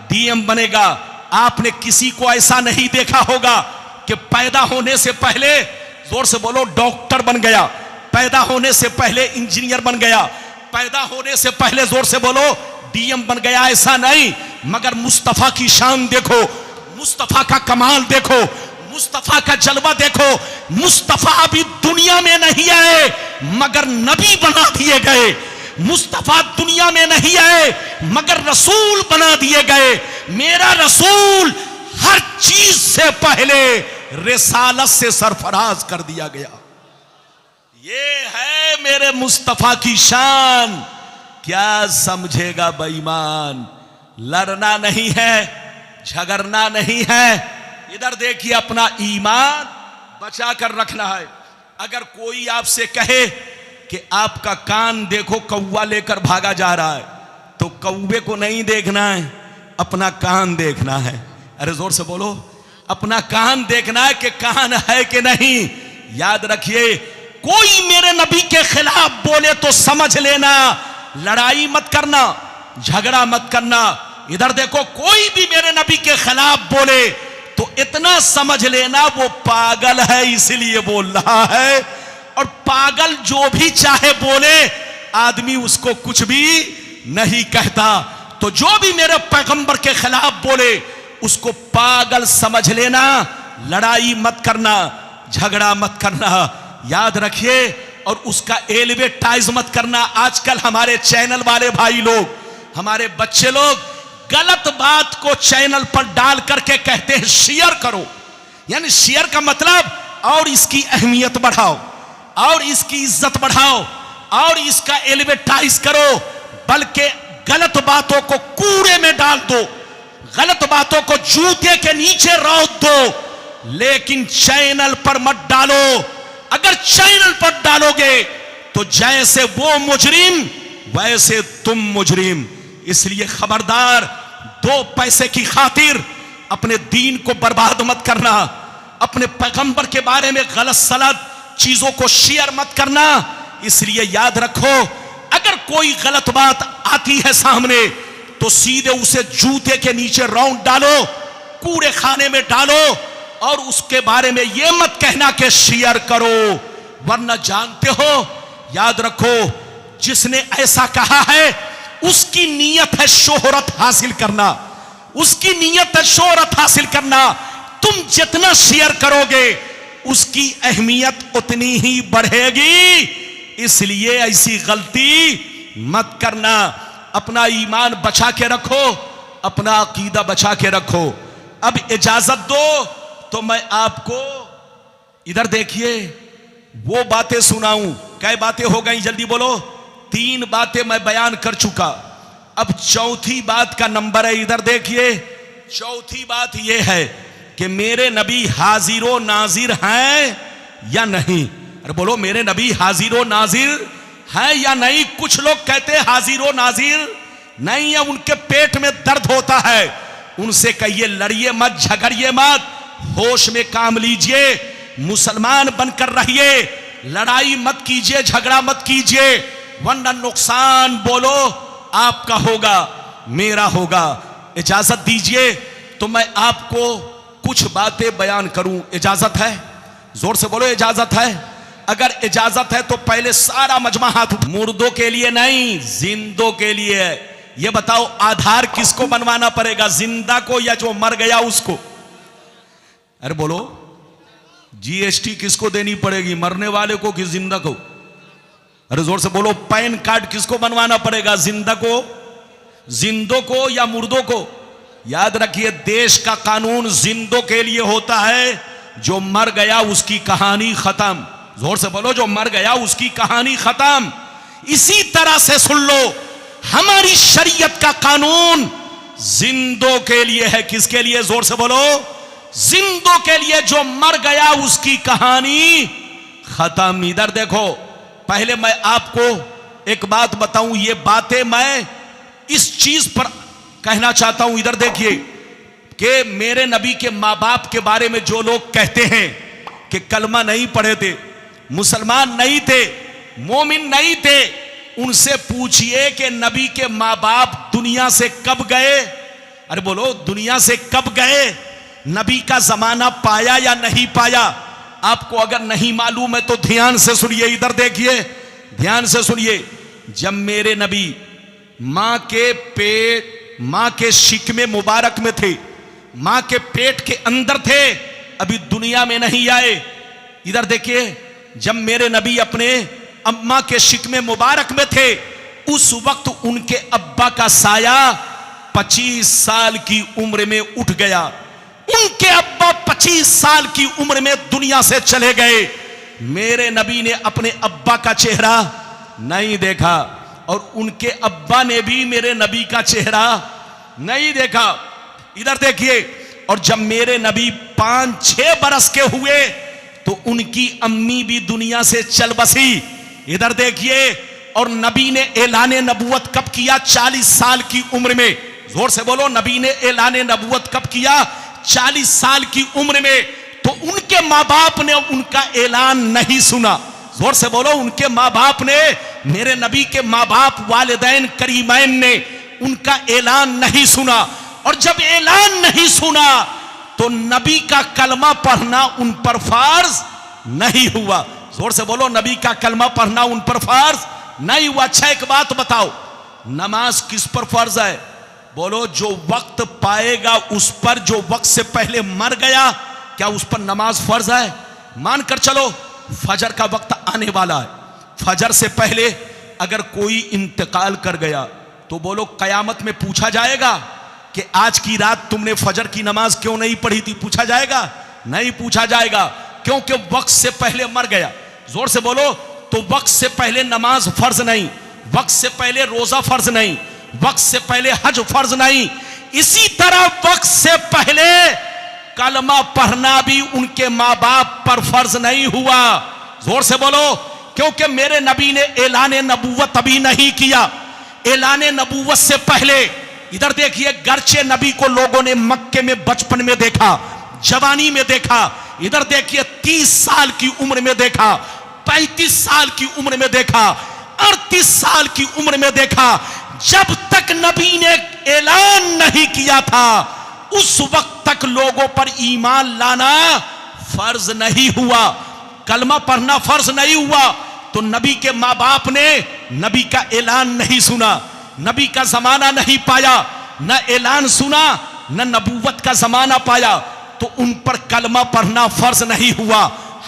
डीएम बनेगा। आपने किसी को ऐसा नहीं देखा होगा कि पैदा होने से पहले, जोर से बोलो, डॉक्टर बन गया, पैदा होने से पहले इंजीनियर बन गया, पैदा होने से पहले, जोर से बोलो, डीएम बन गया। ऐसा नहीं। मगर मुस्तफा की शान देखो, मुस्तफा का कमाल देखो, मुस्तफा का जलवा देखो। मुस्तफा अभी दुनिया में नहीं आए मगर नबी बना दिए गए। मुस्तफा दुनिया में नहीं आए मगर रसूल बना दिए गए। मेरा रसूल हर चीज से पहले रिसालत से सरफराज कर दिया गया। ये है मेरे मुस्तफा की शान। क्या समझेगा बेईमान? लड़ना नहीं है, झगड़ना नहीं है। इधर देखिए, अपना ईमान बचा कर रखना है। अगर कोई आपसे कहे कि आपका कान देखो, कौवा लेकर भागा जा रहा है, तो कौवे को नहीं देखना है, अपना कान देखना है। अरे जोर से बोलो, अपना कान देखना है कि कान है कि नहीं। याद रखिए, कोई मेरे नबी के खिलाफ बोले तो समझ लेना, लड़ाई मत करना, झगड़ा मत करना। इधर देखो, कोई भी मेरे नबी के खिलाफ बोले तो इतना समझ लेना वो पागल है, इसलिए बोल रहा है। और पागल जो भी चाहे बोले, आदमी उसको कुछ भी नहीं कहता। तो जो भी मेरे पैगंबर के खिलाफ बोले उसको पागल समझ लेना, लड़ाई मत करना, झगड़ा मत करना। याद रखिए, और उसका एलिवेटाइज मत करना। आजकल हमारे चैनल वाले भाई लोग, हमारे बच्चे लोग गलत बात को चैनल पर डाल करके कहते हैं शेयर करो। यानी शेयर का मतलब और इसकी अहमियत बढ़ाओ, और इसकी इज्जत बढ़ाओ, और इसका एलिवेटाइज करो। बल्कि गलत बातों को कूड़े में डाल दो, गलत बातों को जूते के नीचे रौंद दो, लेकिन चैनल पर मत डालो। अगर चैनल पर डालोगे तो जैसे वो मुजरिम वैसे तुम मुजरिम। इसलिए खबरदार, 2 पैसे की खातिर अपने दीन को बर्बाद मत करना, अपने पैगंबर के बारे में गलत सलत चीजों को शेयर मत करना। इसलिए याद रखो, अगर कोई गलत बात आती है सामने तो सीधे उसे जूते के नीचे रौंद डालो, कूड़े खाने में डालो, और उसके बारे में यह मत कहना कि शेयर करो। वरना जानते हो, याद रखो, जिसने ऐसा कहा है उसकी नीयत है शोहरत हासिल करना, उसकी नीयत है शोहरत हासिल करना। तुम जितना शेयर करोगे उसकी अहमियत उतनी ही बढ़ेगी। इसलिए ऐसी गलती मत करना। अपना ईमान बचा के रखो, अपना अकीदा बचा के रखो। अब इजाजत दो तो मैं आपको इधर देखिए वो बातें सुनाऊं। कै बातें हो गई? जल्दी बोलो। 3 बातें मैं बयान कर चुका। अब चौथी बात का नंबर है। इधर देखिए, चौथी बात यह है कि मेरे नबी हाजिरो नाजिर हैं या नहीं। अरे बोलो, मेरे नबी हाजिरो नाजिर हैं या नहीं? कुछ लोग कहते हैं हाजिरो नाजिर नहीं है, उनके पेट में दर्द होता है। उनसे कहिए लड़िए मत, झगड़िए मत, होश में काम लीजिए, मुसलमान बनकर रहिए, लड़ाई मत कीजिए, झगड़ा मत कीजिए, वरना नुकसान बोलो आपका होगा, मेरा होगा। इजाजत दीजिए तो मैं आपको कुछ बातें बयान करूं। इजाजत है? जोर से बोलो इजाजत है। अगर इजाजत है तो पहले सारा मजमा हाथ। मुर्दों के लिए नहीं, जिंदों के लिए है। ये बताओ आधार किसको बनवाना पड़ेगा, जिंदा को या जो मर गया उसको? अरे बोलो, जीएसटी किसको देनी पड़ेगी, मरने वाले को कि जिंदा को? अरे जोर से बोलो, पैन कार्ड किसको बनवाना पड़ेगा, जिंदा को, जिंदों को या मुर्दों को? याद रखिए, देश का कानून जिंदों के लिए होता है, जो मर गया उसकी कहानी खत्म। जोर से बोलो, जो मर गया उसकी कहानी खत्म। इसी तरह से सुन लो, हमारी शरीयत का कानून जिंदों के लिए है। किसके लिए? जोर से बोलो, जिंदों के लिए। जो मर गया उसकी कहानी खत्म। इधर देखो, पहले मैं आपको एक बात बताऊं, ये बातें मैं इस चीज पर कहना चाहता हूं। इधर देखिए कि मेरे नबी के मां बाप के बारे में जो लोग कहते हैं कि कलमा नहीं पढ़े थे, मुसलमान नहीं थे, मोमिन नहीं थे, उनसे पूछिए कि नबी के मां बाप दुनिया से कब गए। अरे बोलो, दुनिया से कब गए? नबी का जमाना पाया या नहीं पाया? आपको अगर नहीं मालूम है तो ध्यान से सुनिए। इधर देखिए, ध्यान से सुनिए। जब मेरे नबी मां के पेट, मां के शिकमे मुबारक में थे, मां के पेट के अंदर थे, अभी दुनिया में नहीं आए। इधर देखिए, जब मेरे नबी अपने अम्मा के शिकमे मुबारक में थे, उस वक्त उनके अब्बा का साया 25 साल की उम्र में उठ गया। उनके अब्बा 25 साल की उम्र में दुनिया से चले गए। मेरे नबी ने अपने अब्बा का चेहरा नहीं देखा और उनके अब्बा ने भी मेरे नबी का चेहरा नहीं देखा। इधर देखिए, और जब मेरे नबी 5-6 बरस के हुए तो उनकी अम्मी भी दुनिया से चल बसी। इधर देखिए, और नबी ने ऐलाने नबूवत कब किया? 40 साल की उम्र में। जोर से बोलो, नबी ने ऐलाने नबूवत कब किया? 40 साल की उम्र में। तो उनके माँ बाप ने उनका ऐलान नहीं सुना। जोर से बोलो, उनके माँ बाप ने, मेरे नबी के माँ बाप वालिदैन करीमैन ने उनका ऐलान नहीं सुना। और जब ऐलान नहीं सुना तो नबी का कलमा पढ़ना उन पर फर्ज नहीं हुआ। जोर से बोलो, नबी का कलमा पढ़ना उन पर फर्ज नहीं हुआ। अच्छा, एक बात बताओ, नमाज किस पर फर्ज है? बोलो, जो वक्त पाएगा उस पर। जो वक्त से पहले मर गया, क्या उस पर नमाज फर्ज है? मानकर चलो फजर का वक्त आने वाला है, फजर से पहले अगर कोई इंतकाल कर गया तो बोलो कयामत में पूछा जाएगा कि आज की रात तुमने फजर की नमाज क्यों नहीं पढ़ी थी? पूछा जाएगा? नहीं पूछा जाएगा, क्योंकि वक्त से पहले मर गया। जोर से बोलो, तो वक्त से पहले नमाज फर्ज नहीं, वक्त से पहले रोजा फर्ज नहीं, वक्त से पहले हज फर्ज नहीं। इसी तरह वक्त से पहले कलमा पढ़ना भी उनके माँ बाप पर फर्ज नहीं हुआ। जोर से बोलो, क्योंकि मेरे नबी ने ऐलाने नबूवत अभी नहीं किया। ऐलाने नबूवत से पहले, इधर देखिए, गर्चे नबी को लोगों ने मक्के में बचपन में देखा, जवानी में देखा। इधर देखिए, 30 साल की उम्र में देखा, 35 साल की उम्र में देखा, 38 साल की उम्र में देखा। जब तक नबी ने ऐलान नहीं किया था, उस वक्त तक लोगों पर ईमान लाना फर्ज नहीं हुआ, कलमा पढ़ना फर्ज नहीं हुआ। तो नबी के माँ बाप ने नबी का ऐलान नहीं सुना, नबी का जमाना नहीं पाया, न ऐलान सुना, न नबूवत का जमाना पाया, तो उन पर कलमा पढ़ना फर्ज नहीं हुआ।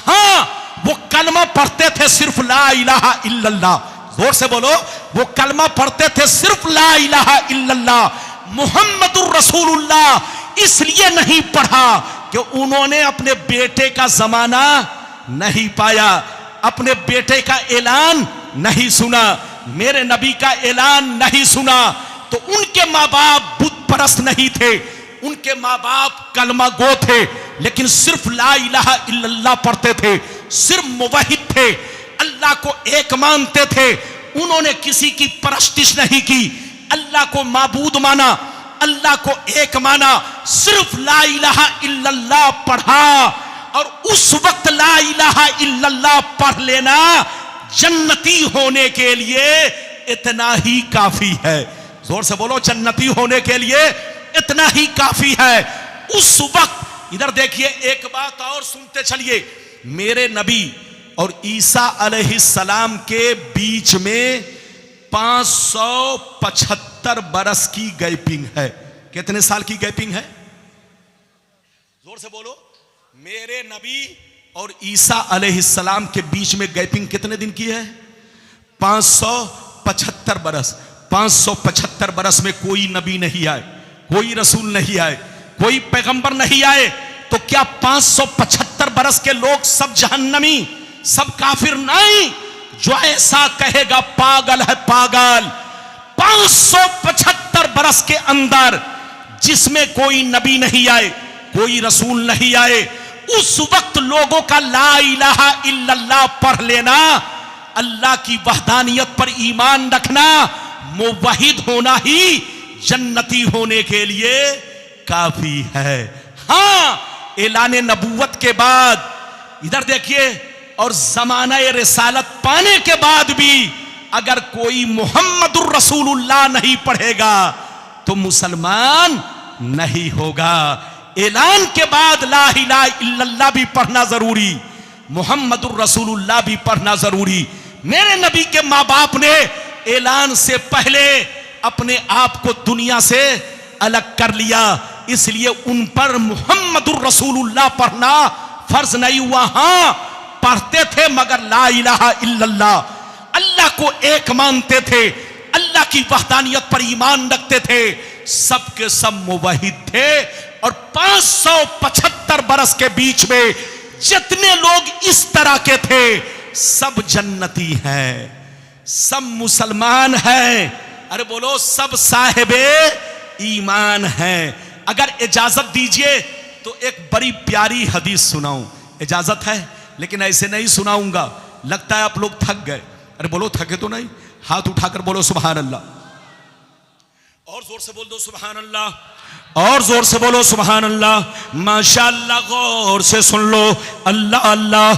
हाँ, वो कलमा पढ़ते थे सिर्फ ला इलाहा इल्लल्लाह। जोर से बोलो, वो कलमा पढ़ते थे सिर्फ ला इलाहा इल्लल्लाह मुहम्मदुर रसूलुल्लाह। इसलिए नहीं पढ़ा कि उन्होंने अपने बेटे का जमाना नहीं पाया, अपने बेटे का ऐलान नहीं सुना, मेरे नबी का ऐलान नहीं सुना। तो उनके माँ बाप बुत परस्त नहीं थे, उनके माँ बाप कलमा गो थे, लेकिन सिर्फ ला इलाहा इल्लल्लाह पढ़ते थे, सिर्फ मुवहिद थे, अल्लाह को एक मानते थे। उन्होंने किसी की परस्तिश नहीं की, अल्लाह को माबूद माना, अल्लाह को एक माना, सिर्फ ला इलाहा इल्लल्लाह पढ़ा और उस वक्त ला इलाहा इल्लल्लाह पढ़ लेना जन्नती होने के लिए इतना ही काफी है। जोर से बोलो, जन्नती होने के लिए इतना ही काफी है। उस वक्त इधर देखिए, एक बात और सुनते चलिए, मेरे नबी और ईसा अलैहिस्सलाम के बीच में 575 बरस की गैपिंग है। कितने साल की गैपिंग है? जोर से बोलो। मेरे नबी और ईसा अलैहिस्सलाम के बीच में गैपिंग कितने दिन की है? 575 बरस। 575 बरस में कोई नबी नहीं आए, कोई रसूल नहीं आए, कोई पैगंबर नहीं आए, तो क्या 575 बरस के लोग सब जहन्नमी, सब काफिर? नहीं। जो ऐसा कहेगा पागल है, पागल। 575 बरस के अंदर जिसमें कोई नबी नहीं आए, कोई रसूल नहीं आए, उस वक्त लोगों का ला इलाहा इल्लल्लाह पढ़ लेना, अल्लाह की वहदानियत पर ईमान रखना, मुवहिद होना ही जन्नती होने के लिए काफी है। हां, ऐलान नबूवत के बाद इधर देखिए, और ज़माना-ए रिसालत पाने के बाद भी अगर कोई मुहम्मदुर रसूलुल्लाह नहीं पढ़ेगा तो मुसलमान नहीं होगा। ऐलान के बाद ला इलाहा इल्लल्लाह भी पढ़ना जरूरी, मुहम्मदुर रसूलुल्लाह भी पढ़ना जरूरी। मेरे नबी के माँ बाप ने ऐलान से पहले अपने आप को दुनिया से अलग कर लिया, इसलिए उन पर मुहम्मदुर रसूलुल्लाह पढ़ना फर्ज नहीं हुआ। हां, पढ़ते थे मगर ला इलाहा इल्लल्लाह, अल्लाह को एक मानते थे, अल्लाह की वहदानियत पर ईमान रखते थे, सबके सब मुवहिद थे। और 575 बरस के बीच में जितने लोग इस तरह के थे, सब जन्नती हैं, सब मुसलमान हैं। अरे बोलो, सब साहिबे ईमान हैं। अगर इजाजत दीजिए तो एक बड़ी प्यारी हदीस सुनाऊं। इजाजत है, लेकिन ऐसे नहीं सुनाऊंगा, लगता है आप लोग थक गए। अरे बोलो, थके तो नहीं? हाथ उठाकर बोलो सुभान अल्लाह, और जोर से बोल दो सुभान अल्लाह, और जोर से बोलो सुभान अल्लाह। माशाअल्लाह, गौर से सुन लो। अल्लाह अल्लाह।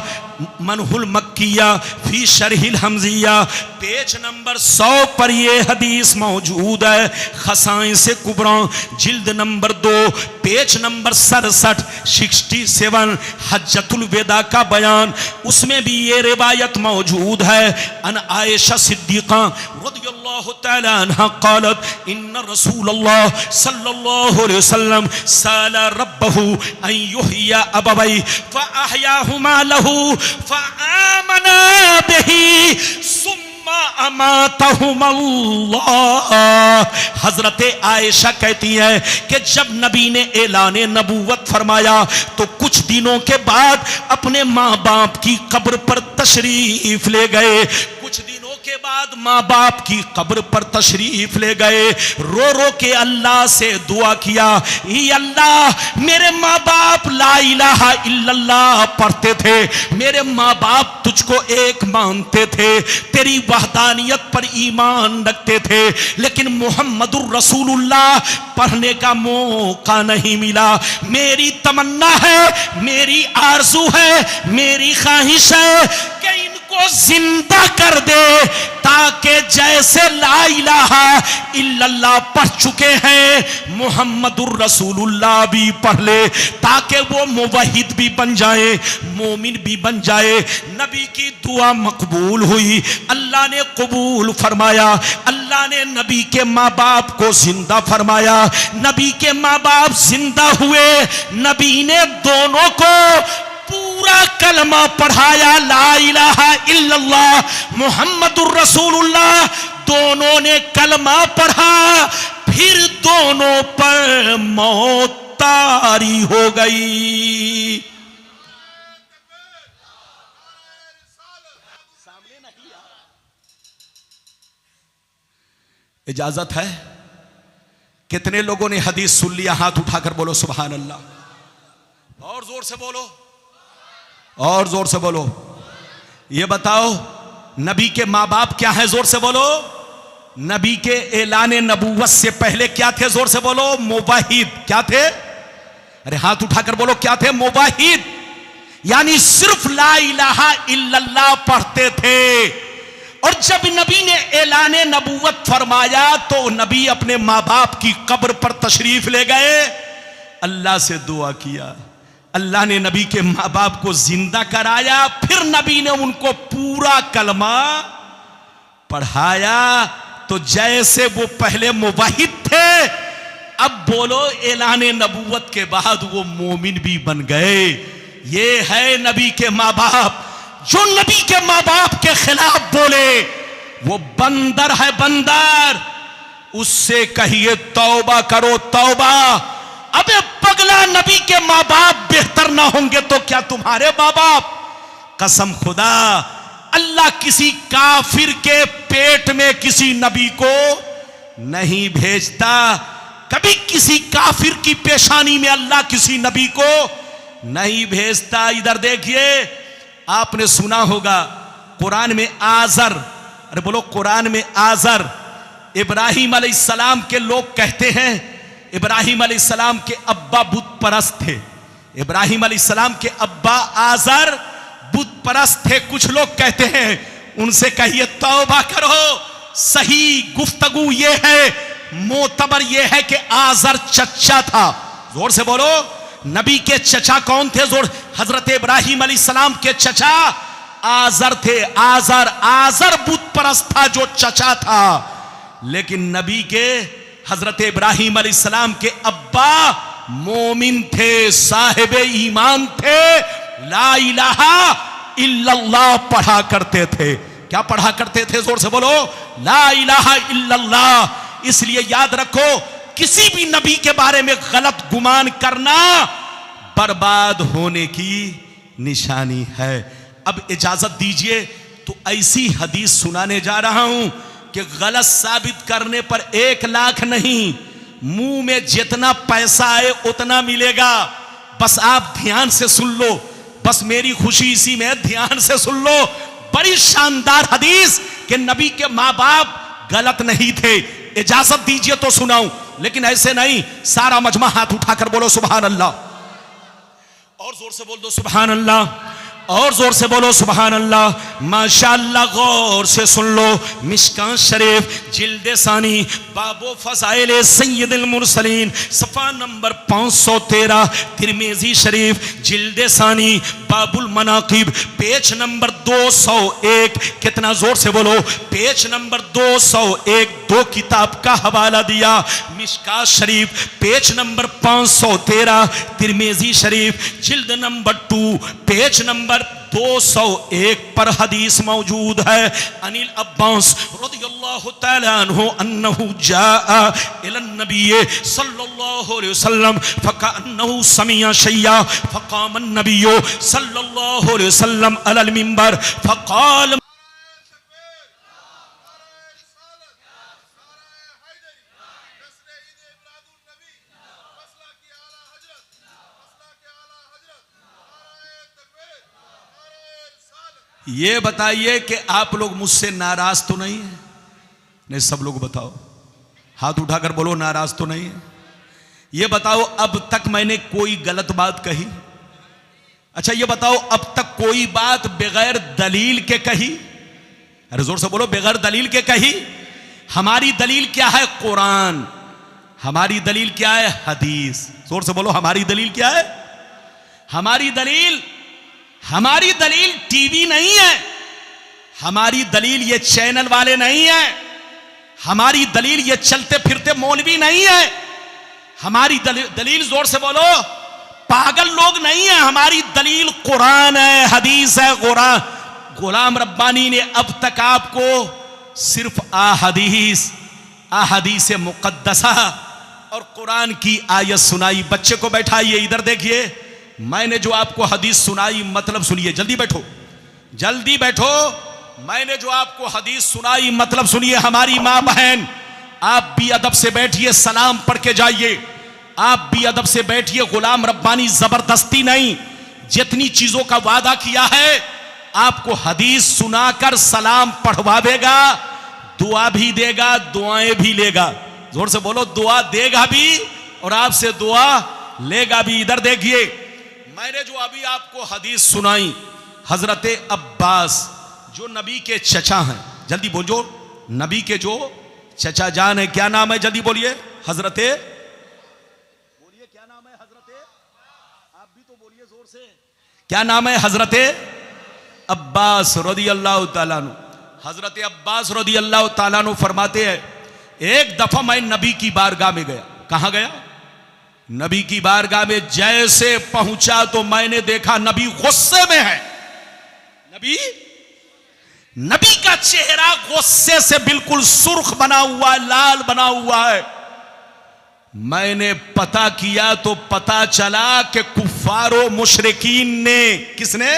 मनहुल मक्किया फी शरहिल हमजिया, पेज नंबर 100 पर यह हदीस मौजूद है। खसाइन से कुबरा जिल्द नंबर 2 पेज नंबर 67 67 हज्जतुल वेदा का बयान, उसमें भी ये रिवायत मौजूद है। अन आयशा सिद्दीका रज़ियल्लाहु तआला अन्हा क़ालत इन्ना रसूलल्लाह सल्लल्लाहु अलैहि वसल्लम साला रब्बहु अन युहयिया अबवै फ़अहयाहुमा लहू फ़आमना बिही सुम्मा अमातहुमल्लाह। हजरते आयशा कहती है कि जब नबी ने ऐलान नबूवत फरमाया तो कुछ दिनों के बाद अपने माँ बाप की कब्र पर तशरीफ ले गए। कुछ दिनों के बाद माँ बाप की कब्र पर तशरीफ ले गए, रो रो के अल्लाह से दुआ किया, ये अल्लाह, मेरे माँ बाप ला इलाहा इल्लल्लाह पढ़ते थे, मेरे माँ बाप तुझको एक मानते थे, तेरी वहदानियत पर ईमान रखते थे, लेकिन मुहम्मदुर रसूलुल्लाह पढ़ने का मौका नहीं मिला। मेरी तमन्ना है, मेरी आरज़ू है, मेरी ख्वाहिश है कि इनको जिंदा कर दे, ताकि जैसे ला इलाहा इल्लल्लाह पढ़ चुके हैं मुहम्मदुर रसूलुल्लाह भी पढ़ ले, ताकि वो मुवहिद भी बन जाए, मोमिन भी बन जाए। नबी की दुआ मकबूल हुई, अल्लाह ने कबूल फरमाया, अल्लाह ने नबी के माँ बाप को जिंदा फरमाया, नबी के माँ बाप जिंदा हुए, नबी ने दोनों को पूरा कलमा पढ़ाया, ला इलाहा इल्लल्लाह मुहम्मदुर रसूलुल्लाह, दोनों ने कलमा पढ़ा, फिर दोनों पर मौत तारी हो गई। इजाजत है? कितने लोगों ने हदीस सुन लिया? हाथ उठाकर बोलो सुभान अल्लाह, और जोर से बोलो, और जोर से बोलो। ये बताओ, नबी के माँ बाप क्या है? जोर से बोलो। नबी के ऐलाने नबूवत से पहले क्या थे? जोर से बोलो। मुवाहिद। क्या थे? अरे हाथ उठाकर बोलो, क्या थे? मुवाहिद, यानी सिर्फ ला इलाहा इल्लल्लाह पढ़ते थे। और जब नबी ने ऐलाने नबूवत फरमाया तो नबी अपने माँ बाप की कब्र पर तशरीफ ले गए, अल्लाह से दुआ किया, अल्लाह ने नबी के माँ बाप को जिंदा कराया, फिर नबी ने उनको पूरा कलमा पढ़ाया। तो जैसे वो पहले मुवाहिद थे, अब बोलो ऐलाने नबूवत के बाद वो मोमिन भी बन गए। ये है नबी के माँ बाप। जो नबी के माँ बाप के खिलाफ बोले वो बंदर है, बंदर। उससे कहिए तौबा करो, तौबा। अबे पगला, नबी के माँ बाप बेहतर ना होंगे तो क्या तुम्हारे माँ बाप? कसम खुदा, अल्लाह किसी काफिर के पेट में किसी नबी को नहीं भेजता। कभी किसी काफिर की पेशानी में अल्लाह किसी नबी को नहीं भेजता। इधर देखिए, आपने सुना होगा कुरान में आजर, अरे बोलो कुरान में आजर, इब्राहिम अलैहिस्सलाम के लोग कहते हैं इब्राहिम अलैहिस्सलाम के अब्बा बुत परस्त थे। इब्राहिम अलैहिस्सलाम के अब्बा आजर बुत परस्त थे। कुछ लोग कहते हैं, उनसे कहिए तौबा करो। सही गुफ्तगू ये है, मोतबर ये है कि आजर चचा था। जोर से बोलो, नबी के चचा कौन थे? जोर, हजरत इब्राहिम अलैहिस्सलाम के चचा आजर थे। आजर, आजर बुत परस्त था जो चचा था। लेकिन नबी के हजरत इब्राहिम अलैहिस्सलाम के अब्बा मोमिन थे, साहिब ईमान थे, ला इलाहा इल्लल्लाह पढ़ा करते थे। क्या पढ़ा करते थे? जोर से बोलो, ला इलाहा इल्लल्लाह। इसलिए याद रखो, किसी भी नबी के बारे में गलत गुमान करना बर्बाद होने की निशानी है। अब इजाजत दीजिए तो ऐसी हदीस सुनाने जा रहा हूं कि गलत साबित करने पर 1 लाख नहीं, मुंह में जितना पैसा आए उतना मिलेगा। बस आप ध्यान से सुन लो, बस मेरी खुशी इसी में, ध्यान से सुन लो। बड़ी शानदार हदीस कि नबी के माँ बाप गलत नहीं थे। इजाजत दीजिए तो सुनाऊं, लेकिन ऐसे नहीं। सारा मजमा हाथ उठाकर बोलो सुभान अल्लाह, और जोर से बोल दो सुभान अल्लाह, और जोर से बोलो सुभान अल्लाह। माशाअल्लाह, गौर से सुन लो। मिशकात शरीफ जिल्दे सानी बाबो फज़ाइल सय्यदुल मुरसलीन सफ़ा नंबर 513, तिरमिज़ी शरीफ जिल्दे सानी बाबुल मनाकिब पेज नंबर 201। कितना जोर से बोलो, पेज नंबर 201। 2 किताब का हवाला दिया, मिशकात शरीफ पेज नंबर 513, तिरमिज़ी शरीफ जिल्द नंबर 2 पेज नंबर 201 पर हदीस मौजूद है। अनिल अब्बास रज़ियल्लाहु तआला अन्हु अन्नहु जाअ इलन नबी सल्लल्लाहु अलैहि वसल्लम फकअन्नहु समिअ शैया फक़ाम अन्नबी सल्लल्लाहु अलैहि वसल्लम अलल मिंबर फक़ाल ये बताइए कि आप लोग मुझसे नाराज तो नहीं है? नहीं, सब लोग बताओ, हाथ उठाकर बोलो नाराज तो नहीं है। ये बताओ, अब तक मैंने कोई गलत बात कही? अच्छा ये बताओ, अब तक कोई बात बगैर दलील के कही? अरे जोर से बोलो, बगैर दलील के कही? हमारी दलील क्या है? कुरान। हमारी दलील क्या है? हदीस। जोर से बोलो, हमारी दलील क्या है? हमारी दलील टीवी नहीं है, हमारी दलील ये चैनल वाले नहीं है, हमारी दलील ये चलते फिरते मौलवी नहीं है, हमारी दलील जोर से बोलो पागल लोग नहीं है। हमारी दलील कुरान है, हदीस है। गुलाम रब्बानी ने अब तक आपको सिर्फ अहादीस मुक़द्दसा और कुरान की आयत सुनाई। बच्चे को बैठाइए, इधर देखिए, मैंने जो आपको हदीस सुनाई मतलब सुनिए, जल्दी बैठो, जल्दी बैठो। मैंने जो आपको हदीस सुनाई मतलब सुनिए। हमारी माँ बहन, आप भी अदब से बैठिए, सलाम पढ़ के जाइए। आप भी अदब से बैठिए। गुलाम रब्बानी जबरदस्ती नहीं, जितनी चीजों का वादा किया है आपको हदीस सुनाकर सलाम पढ़वावेगा, दुआ भी देगा, दुआएं भी लेगा। जोर से बोलो, दुआ देगा भी और आपसे दुआ लेगा भी। इधर देखिए, मैंने जो अभी आपको हदीस सुनाई, हजरत अब्बास जो नबी के चचा हैं, जल्दी बोलो, नबी के जो चचा जान है, क्या नाम है, जल्दी बोलिए। हजरत, बोलिए क्या नाम है हजरत, आप भी तो बोलिए जोर से, क्या नाम है? हजरत अब्बास रदी अल्लाह ताला अन्हु। हजरत अब्बास रदी अल्लाह ताला अन्हु फरमाते हैं, एक दफा मैं नबी की बारगाह में गया। कहां गया? नबी की बारगाह में जैसे पहुंचा तो मैंने देखा नबी गुस्से में है। नबी का चेहरा गुस्से से बिल्कुल सुर्ख बना हुआ है, लाल बना हुआ है। मैंने पता किया तो पता चला कि कुफ्फारो मुशरिकीन ने, किसने?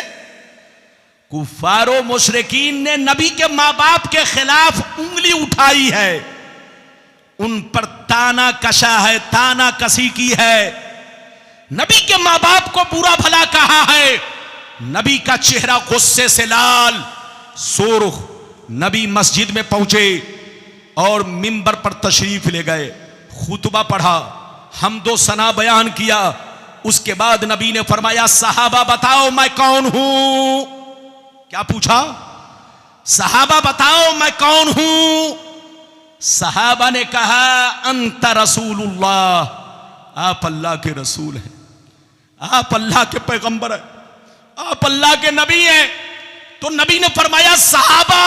कुफ्फारो मुशरिकीन ने नबी के मां बाप के खिलाफ उंगली उठाई है, उन पर ताना कसा है, ताना कसी की है, नबी के मां बाप को बुरा भला कहा है। नबी का चेहरा गुस्से से लाल सुर्ख। नबी मस्जिद में पहुंचे और मिंबर पर तशरीफ ले गए, खुतबा पढ़ा, हमदो सना बयान किया। उसके बाद नबी ने फरमाया, सहाबा बताओ मैं कौन हूं? क्या पूछा? सहाबा बताओ मैं कौन हूं? सहाबा ने कहा, अंत रसूलुल्लाह, आप अल्लाह के रसूल हैं, आप अल्लाह के पैगंबर हैं, आप अल्लाह के नबी हैं। तो नबी ने फरमाया, सहाबा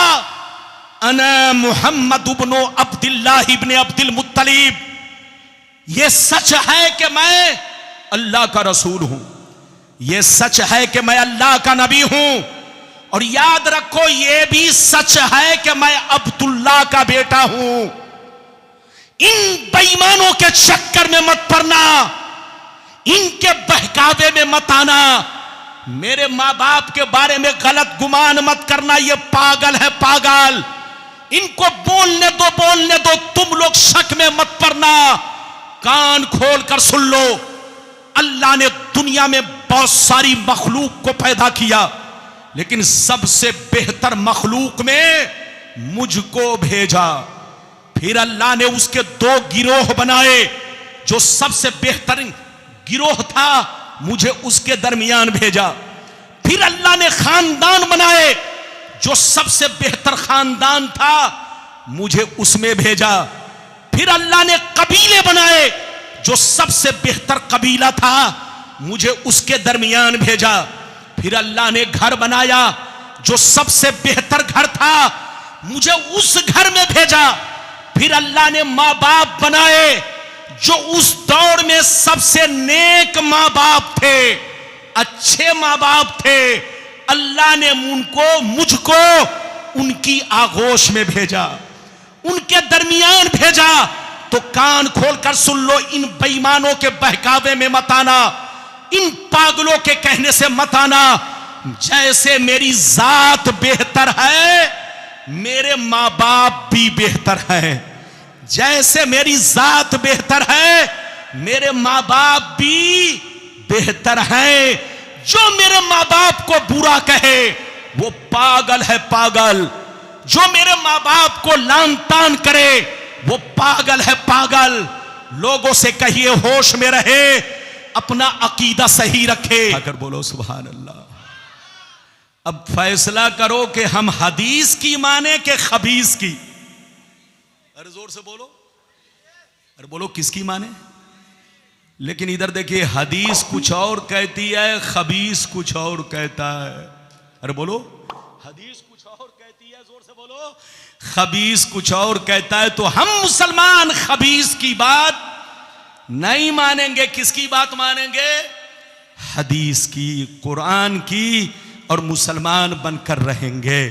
अना मुहम्मद इब्न अब्दुल्लाह इब्न अब्दुल मुत्तलिब, यह सच है कि मैं अल्लाह का रसूल हूं, यह सच है कि मैं अल्लाह का नबी हूं, और याद रखो यह भी सच है कि मैं अब्दुल्लाह का बेटा हूं। इन बेईमानों के चक्कर में मत पड़ना, इनके बहकावे में मत आना, मेरे मां बाप के बारे में गलत गुमान मत करना, ये पागल है पागल, इनको बोलने दो बोलने दो, तुम लोग शक में मत पड़ना। कान खोल कर सुन लो, अल्लाह ने दुनिया में बहुत सारी मखलूक को पैदा किया, लेकिन सबसे बेहतर मखलूक में मुझको भेजा। फिर अल्लाह ने उसके दो गिरोह बनाए, जो सबसे बेहतरीन गिरोह था मुझे उसके दरमियान भेजा। फिर अल्लाह ने खानदान बनाए, जो सबसे बेहतर खानदान था मुझे उसमें भेजा। फिर अल्लाह ने कबीले बनाए, जो सबसे बेहतर कबीला था मुझे उसके दरमियान भेजा। फिर अल्लाह ने घर बनाया, जो सबसे बेहतर घर था मुझे उस घर में भेजा। फिर अल्लाह ने मां बाप बनाए, जो उस दौर में सबसे नेक मां बाप थे, अच्छे मां बाप थे, अल्लाह ने उनको मुझको उनकी आगोश में भेजा, उनके दरमियान भेजा। तो कान खोलकर सुन लो, इन बेईमानों के बहकावे में मत आना, इन पागलों के कहने से मत आना। जैसे मेरी जात बेहतर है, मेरे मां बाप भी बेहतर हैं। जैसे मेरी जात बेहतर है, मेरे मां बाप भी बेहतर हैं। जो मेरे मां बाप को बुरा कहे वो पागल है पागल, जो मेरे मां बाप को लान तान करे वो पागल है पागल। लोगों से कहिए होश में रहे, अपना अकीदा सही रखे। अगर बोलो सुभान अल्लाह। अब फैसला करो कि हम हदीस की माने के खबीस की। अरे जोर से बोलो, अरे बोलो किसकी माने। लेकिन इधर देखिए, हदीस कुछ और कहती है, खबीस कुछ और कहता है। अरे बोलो, हदीस कुछ और कहती है, जोर से बोलो, खबीस कुछ और कहता है। तो हम मुसलमान खबीस की बात नहीं मानेंगे, किसकी बात मानेंगे? हदीस की, कुरान की, और मुसलमान बनकर रहेंगे।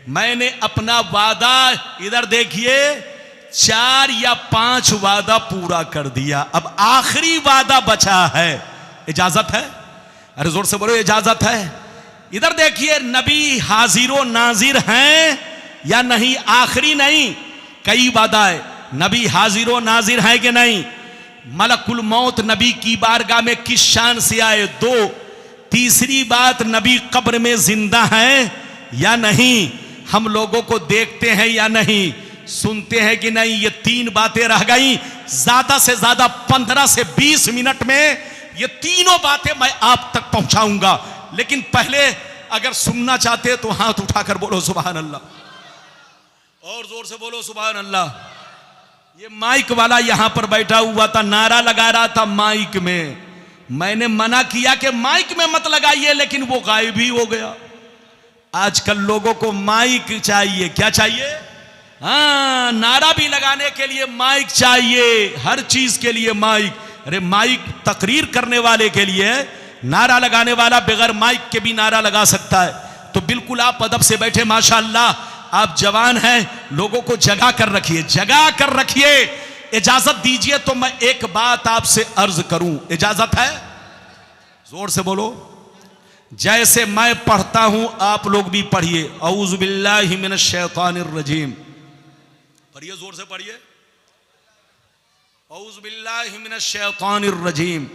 मैंने अपना वादा, इधर देखिए, 4 या 5 वादा पूरा कर दिया, अब आखिरी वादा बचा है। इजाजत है? अरे जोर से बोलो, इजाजत है? इधर देखिए, नबी हाजिरो नाजिर हैं या नहीं? आखिरी नहीं, कई वादा है। नबी हाजिरो नाजिर है कि नहीं? मलकुल मौत नबी की बारगाह में किस शान से आए? 2। तीसरी बात, नबी कब्र में जिंदा हैं या नहीं? हम लोगों को देखते हैं या नहीं? सुनते हैं कि नहीं। ये 3 बातें रह गई, ज्यादा से ज्यादा 15 से 20 मिनट में ये तीनों बातें मैं आप तक पहुंचाऊंगा। लेकिन पहले अगर सुनना चाहते तो हाथ उठाकर बोलो सुभान अल्लाह, और जोर से बोलो सुभान अल्लाह। ये माइक वाला यहां पर बैठा हुआ था, नारा लगा रहा था माइक में। मैंने मना किया कि माइक में मत लगाइए, लेकिन वो गायब ही हो गया। आजकल लोगों को माइक चाहिए, क्या चाहिए? हाँ, नारा भी लगाने के लिए माइक चाहिए, हर चीज के लिए माइक। अरे माइक तकरीर करने वाले के लिए, नारा लगाने वाला बगैर माइक के भी नारा लगा सकता है। तो बिल्कुल आप अदब से बैठे, माशाअल्लाह आप जवान हैं, लोगों को जगा कर रखिए, जगा कर रखिए। इजाजत दीजिए तो मैं एक बात आपसे अर्ज करूं, इजाजत है? जोर से बोलो। जैसे मैं पढ़ता हूं आप लोग भी पढ़िए। औज़ु बिल्लाहि मिनश शैतानिर रजीम, पढ़िए, जोर से पढ़िए। औज़ु बिल्लाहि मिनश शैतानिर रजीम,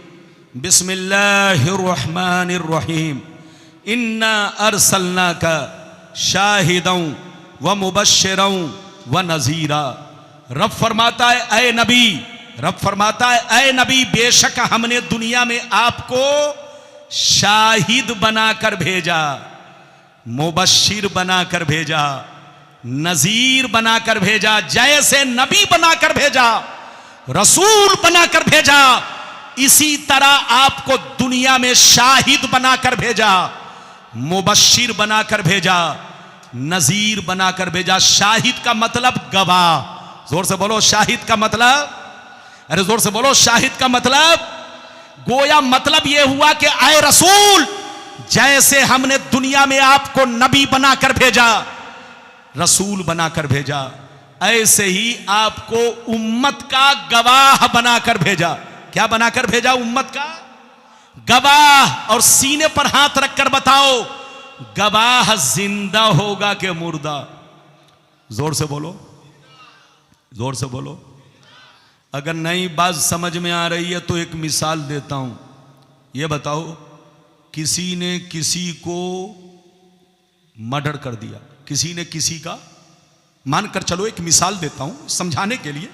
बिस्मिल्लाहिर रहमानिर रहीम, इन्ना अरसलनाका शाहिदन व मुबश्शिरन व नज़ीरा। रब फरमाता है ऐ नबी, रब फरमाता है ऐ नबी, बेशक हमने दुनिया में आपको शाहिद बनाकर भेजा, मुबश्शिर बनाकर भेजा, नजीर बनाकर भेजा। जैसे नबी बनाकर भेजा, रसूल बनाकर भेजा, इसी तरह आपको दुनिया में शाहिद बनाकर भेजा, मुबश्शिर बनाकर भेजा, नजीर बनाकर भेजा। शाहिद का मतलब गवाह। जोर से बोलो शाहिद का मतलब, अरे जोर से बोलो शाहिद का मतलब। गोया मतलब यह हुआ कि आए रसूल, जैसे हमने दुनिया में आपको नबी बनाकर भेजा, रसूल बनाकर भेजा, ऐसे ही आपको उम्मत का गवाह बनाकर भेजा। क्या बनाकर भेजा? उम्मत का गवाह। और सीने पर हाथ रखकर बताओ, गवाह जिंदा होगा कि मुर्दा? जोर से बोलो, जोर से बोलो। अगर नई बात समझ में आ रही है तो एक मिसाल देता हूं। यह बताओ, किसी ने किसी को मर्डर कर दिया, किसी ने किसी का, मानकर चलो एक मिसाल देता हूं समझाने के लिए।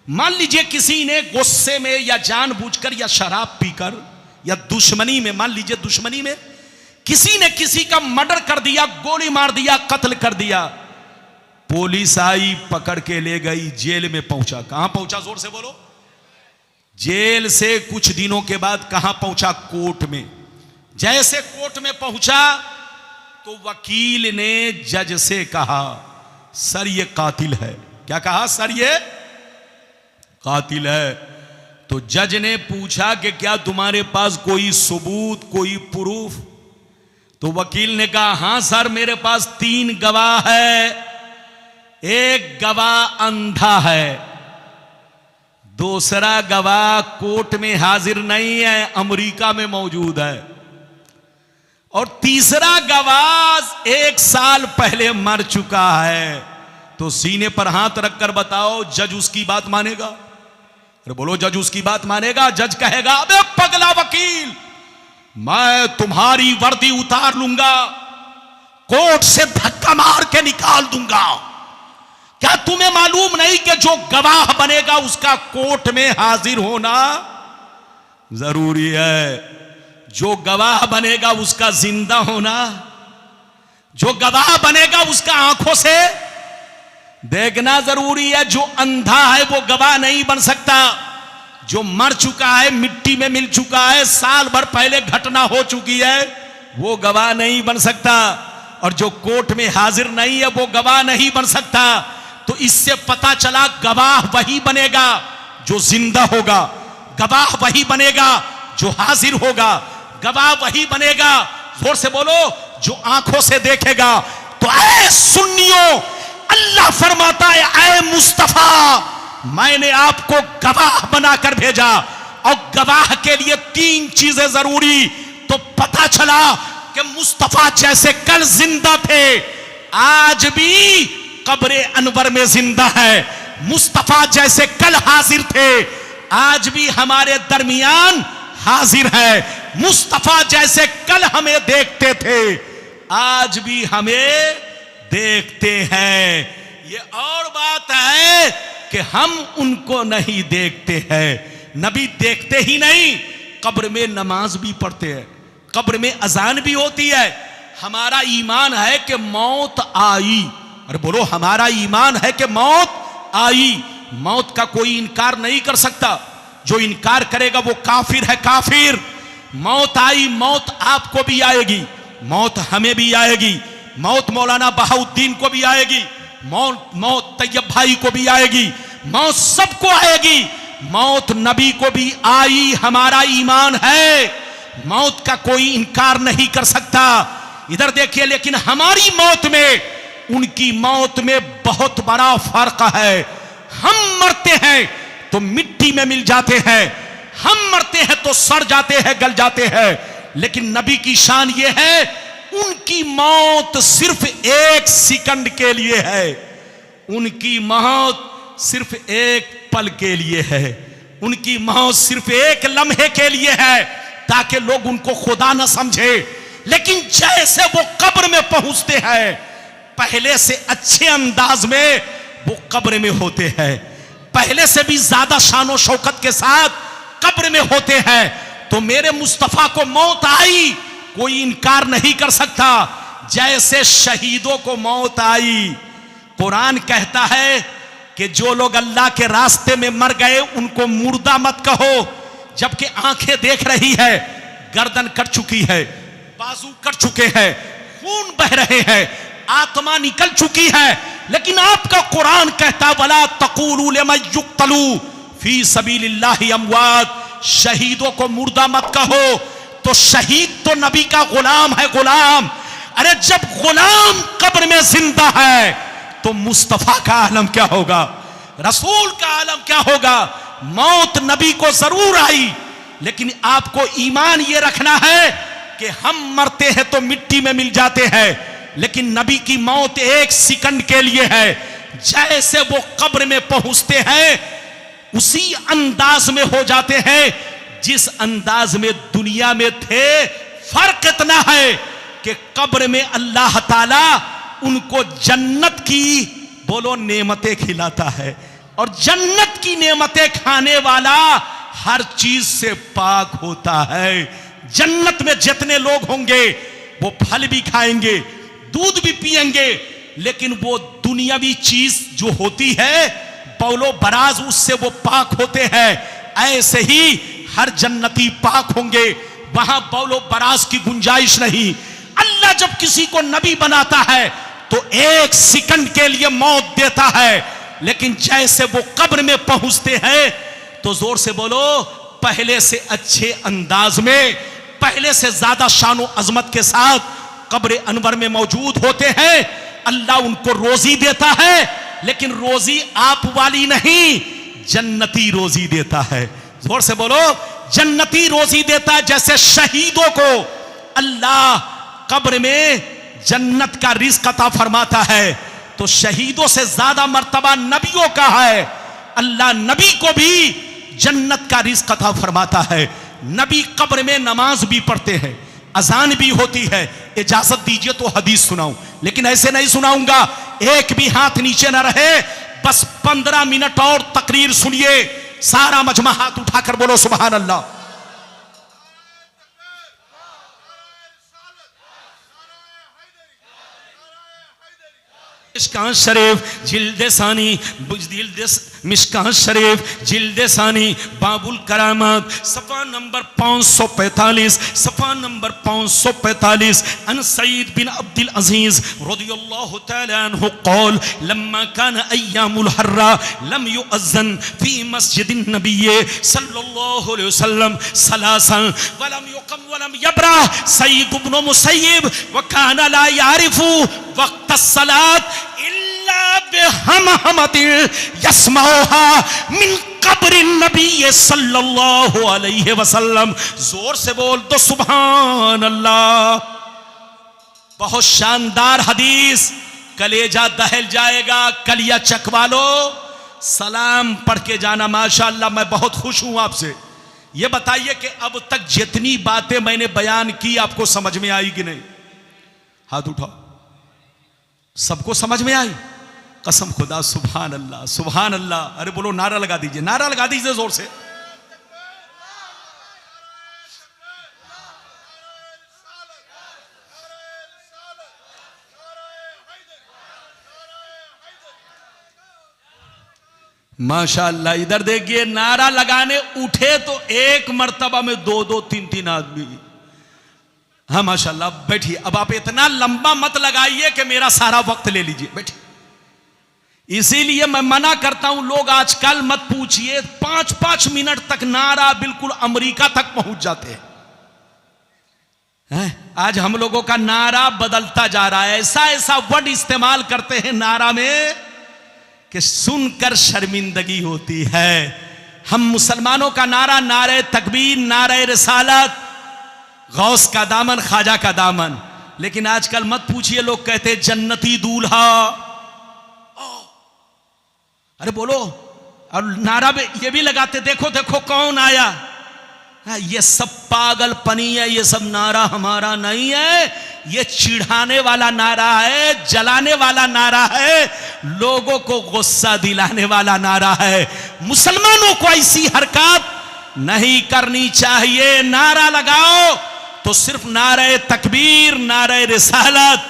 मान लीजिए किसी ने गुस्से में या जानबूझकर या शराब पीकर या दुश्मनी में, मान लीजिए दुश्मनी में किसी ने किसी का मर्डर कर दिया, गोली मार दिया, कत्ल कर दिया। पुलिस आई, पकड़ के ले गई, जेल में पहुंचा। कहां पहुंचा? जोर से बोलो। जेल से कुछ दिनों के बाद कहां पहुंचा? कोर्ट में। जैसे कोर्ट में पहुंचा तो वकील ने जज से कहा, सर ये कातिल है। क्या कहा? सर ये कातिल है। तो जज ने पूछा कि क्या तुम्हारे पास कोई सबूत, कोई प्रूफ? तो वकील ने कहा, हां सर मेरे पास 3 गवाह है। एक गवाह अंधा है, दूसरा गवाह कोर्ट में हाजिर नहीं है, अमेरिका में मौजूद है, और तीसरा गवाह 1 साल पहले मर चुका है। तो सीने पर हाथ रखकर बताओ, जज उसकी बात मानेगा? अरे बोलो, जज उसकी बात मानेगा? जज कहेगा, अबे पगला वकील, मैं तुम्हारी वर्दी उतार लूंगा, कोर्ट से धक्का मार के निकाल दूंगा। क्या तुम्हें मालूम नहीं कि जो गवाह बनेगा उसका कोर्ट में हाजिर होना जरूरी है? जो गवाह बनेगा उसका जिंदा होना, जो गवाह बनेगा उसका आंखों से देखना जरूरी है। जो अंधा है वो गवाह नहीं बन सकता। जो मर चुका है, मिट्टी में मिल चुका है, साल भर पहले घटना हो चुकी है, वो गवाह नहीं बन सकता। और जो कोर्ट में हाजिर नहीं है वो गवाह नहीं बन सकता। तो इससे पता चला गवाह वही बनेगा जो जिंदा होगा, गवाह वही बनेगा जो हाजिर होगा, गवाह वही बनेगा, जोर से बोलो, जो आंखों से देखेगा। तो ऐ सुन्नियों, अल्लाह फरमाता है, ऐ मुस्तफा, मैंने आपको गवाह बनाकर भेजा। और गवाह के लिए 3 चीजें जरूरी। तो पता चला कि मुस्तफा जैसे कल जिंदा थे, आज भी कब्रे अनवर में जिंदा है। मुस्तफा जैसे कल हाजिर थे, आज भी हमारे दरमियान हाजिर है। मुस्तफा जैसे कल हमें देखते थे, आज भी हमें देखते हैं। ये और बात है कि हम उनको नहीं देखते हैं। नबी देखते ही नहीं, कब्र में नमाज भी पढ़ते हैं, कब्र में अजान भी होती है। हमारा ईमान है कि मौत आई। अरे बोलो, हमारा ईमान है कि मौत आई। मौत का कोई इनकार नहीं कर सकता। जो इनकार करेगा वो काफिर है, काफिर। मौत आई, मौत आपको भी आएगी, मौत हमें भी आएगी, मौत मौलाना बहाउद्दीन को भी आएगी, मौत तैयब भाई को भी आएगी, मौत सबको आएगी। मौत नबी को भी आई, हमारा ईमान है। मौत का कोई इनकार नहीं कर सकता। इधर देखिए, लेकिन हमारी मौत में उनकी मौत में बहुत बड़ा फर्क है। हम मरते हैं तो मिट्टी में मिल जाते हैं, हम मरते हैं तो सड़ जाते हैं, गल जाते हैं। लेकिन नबी की शान यह है, उनकी मौत सिर्फ एक सेकंड के लिए है, उनकी मौत सिर्फ एक पल के लिए है, उनकी मौत सिर्फ एक लम्हे के लिए है, ताकि लोग उनको खुदा न समझे। लेकिन जैसे वो कब्र में पहुंचते हैं, पहले से अच्छे अंदाज में वो कब्र में होते हैं, पहले से भी ज्यादा शानो शौकत के साथ कब्र में होते हैं। तो मेरे मुस्तफा को मौत आई, कोई इनकार नहीं कर सकता। जैसे शहीदों को मौत आई। कुरान कहता है कि जो लोग अल्लाह के रास्ते में मर गए उनको मुर्दा मत कहो, जबकि आंखें देख रही है, गर्दन कट चुकी है, बाजू कट चुके हैं, खून बह रहे हैं, आत्मा निकल चुकी है। लेकिन आपका कुरान कहता, वला तक़ूलू लिमन युक़्तलू फी सबीलिल्लाहि अमवात, शहीदों को मुर्दा मत कहो। तो शहीद तो नबी का गुलाम है, गुलाम। अरे जब गुलाम कब्र में जिंदा है तो मुस्तफा का आलम क्या होगा, रसूल का आलम क्या होगा। मौत नबी को जरूर आई, लेकिन आपको ईमान यह रखना है कि हम मरते हैं तो मिट्टी में मिल जाते हैं, लेकिन नबी की मौत एक सेकंड के लिए है। जैसे वो कब्र में पहुंचते हैं उसी अंदाज में हो जाते हैं जिस अंदाज में दुनिया में थे। फर्क इतना है कि कब्र में अल्लाह ताला उनको जन्नत की बोलो नेमतें खिलाता है, और जन्नत की नेमतें खाने वाला हर चीज से पाक होता है। जन्नत में जितने लोग होंगे वो फल भी खाएंगे, दूध भी पिएंगे, लेकिन वो दुनियावी चीज जो होती है बौलो बराज, उससे वो पाक होते हैं। ऐसे ही हर जन्नती पाक होंगे, वहां बौलो बराज की गुंजाइश नहीं। अल्लाह जब किसी को नबी बनाता है तो एक सेकंड के लिए मौत देता है, लेकिन जैसे वो कब्र में पहुंचते हैं तो जोर से बोलो, पहले से अच्छे अंदाज में, पहले से ज्यादा शानो अजमत के साथ कब्र अनवर में मौजूद होते हैं। अल्लाह उनको रोजी देता है, लेकिन रोजी आप वाली नहीं, जन्नती रोजी देता है। जोर से बोलो, जन्नती रोजी देता है। जैसे शहीदों को अल्लाह कब्र में जन्नत का रिज़्क़ अता फरमाता है, तो शहीदों से ज्यादा मर्तबा नबियों का है। अल्लाह नबी को भी जन्नत का रिज़्क़ अता फरमाता है। नबी कब्र में नमाज भी पढ़ते हैं, अजान भी होती है। इजाजत दीजिए तो हदीस सुनाऊं, लेकिन ऐसे नहीं सुनाऊंगा, एक भी हाथ नीचे ना रहे। बस 15 मिनट और तकरीर सुनिए। सारा मजमा हाथ उठाकर बोलो सुभान अल्लाह। मिशकात शरीफ जिल्द सानी, मिशकात शरीफ जिल्द सानी, बाबुल करामत, सफ़ा नंबर 545, सफ़ा नंबर 545। अन सईद बिन अब्दुल अजीज रज़ियल्लाहु तआला अन्हु क़ाल लम्मा कान अय्यामुल हर्रा लम युअज़्ज़न फी मस्जिदिन नबिय्य सल्लल्लाहु अलैहि वसल्लम सलासन व लम युक़म व लम यब्रा सईद इब्न मुसय्यब व कान ला यारिफु वक्त सलात इल्ला बिहमहमतिन यस्माउहा मिन कब्र नबी सल्लल्लाहु अलैहि वसल्लम। जोर से बोल दो सुभान अल्लाह। बहुत शानदार हदीस, कलेजा दहल जाएगा, कलिया चकवा लो, सलाम पढ़ के जाना। माशाअल्लाह, मैं बहुत खुश हूं आपसे। ये बताइए कि अब तक जितनी बातें मैंने बयान की आपको समझ में आई कि नहीं? हाथ उठाओ। सबको समझ में आई? कसम खुदा, सुभान अल्लाह, सुभान अल्लाह। अरे बोलो, नारा लगा दीजिए, नारा लगा दीजिए जोर से। माशाअल्लाह। इधर देखिए, नारा लगाने उठे तो एक मर्तबा में दो दो तीन तीन आदमी। हाँ माशाअल्लाह, बैठिए। अब आप इतना लंबा मत लगाइए कि मेरा सारा वक्त ले लीजिए, बैठिए। इसीलिए मैं मना करता हूं, लोग आजकल मत पूछिए, 5-5 मिनट तक नारा बिल्कुल अमेरिका तक पहुंच जाते हैं। आज हम लोगों का नारा बदलता जा रहा है, ऐसा ऐसा वर्ड इस्तेमाल करते हैं नारा में कि सुनकर शर्मिंदगी होती है। हम मुसलमानों का नारा, नारे तकबीर, नारे रिसालत, गौस का दामन, ख्वाजा का दामन। लेकिन आजकल मत पूछिए, लोग कहते जन्नती दूल्हा। अरे बोलो, और नारा में ये भी लगाते, देखो देखो कौन आया। ये सब पागलपनी है, ये सब नारा हमारा नहीं है, ये चिढ़ाने वाला नारा है, जलाने वाला नारा है, लोगों को गुस्सा दिलाने वाला नारा है। मुसलमानों को ऐसी हरकत नहीं करनी चाहिए। नारा लगाओ तो सिर्फ नारे तकबीर, नारे रिसालत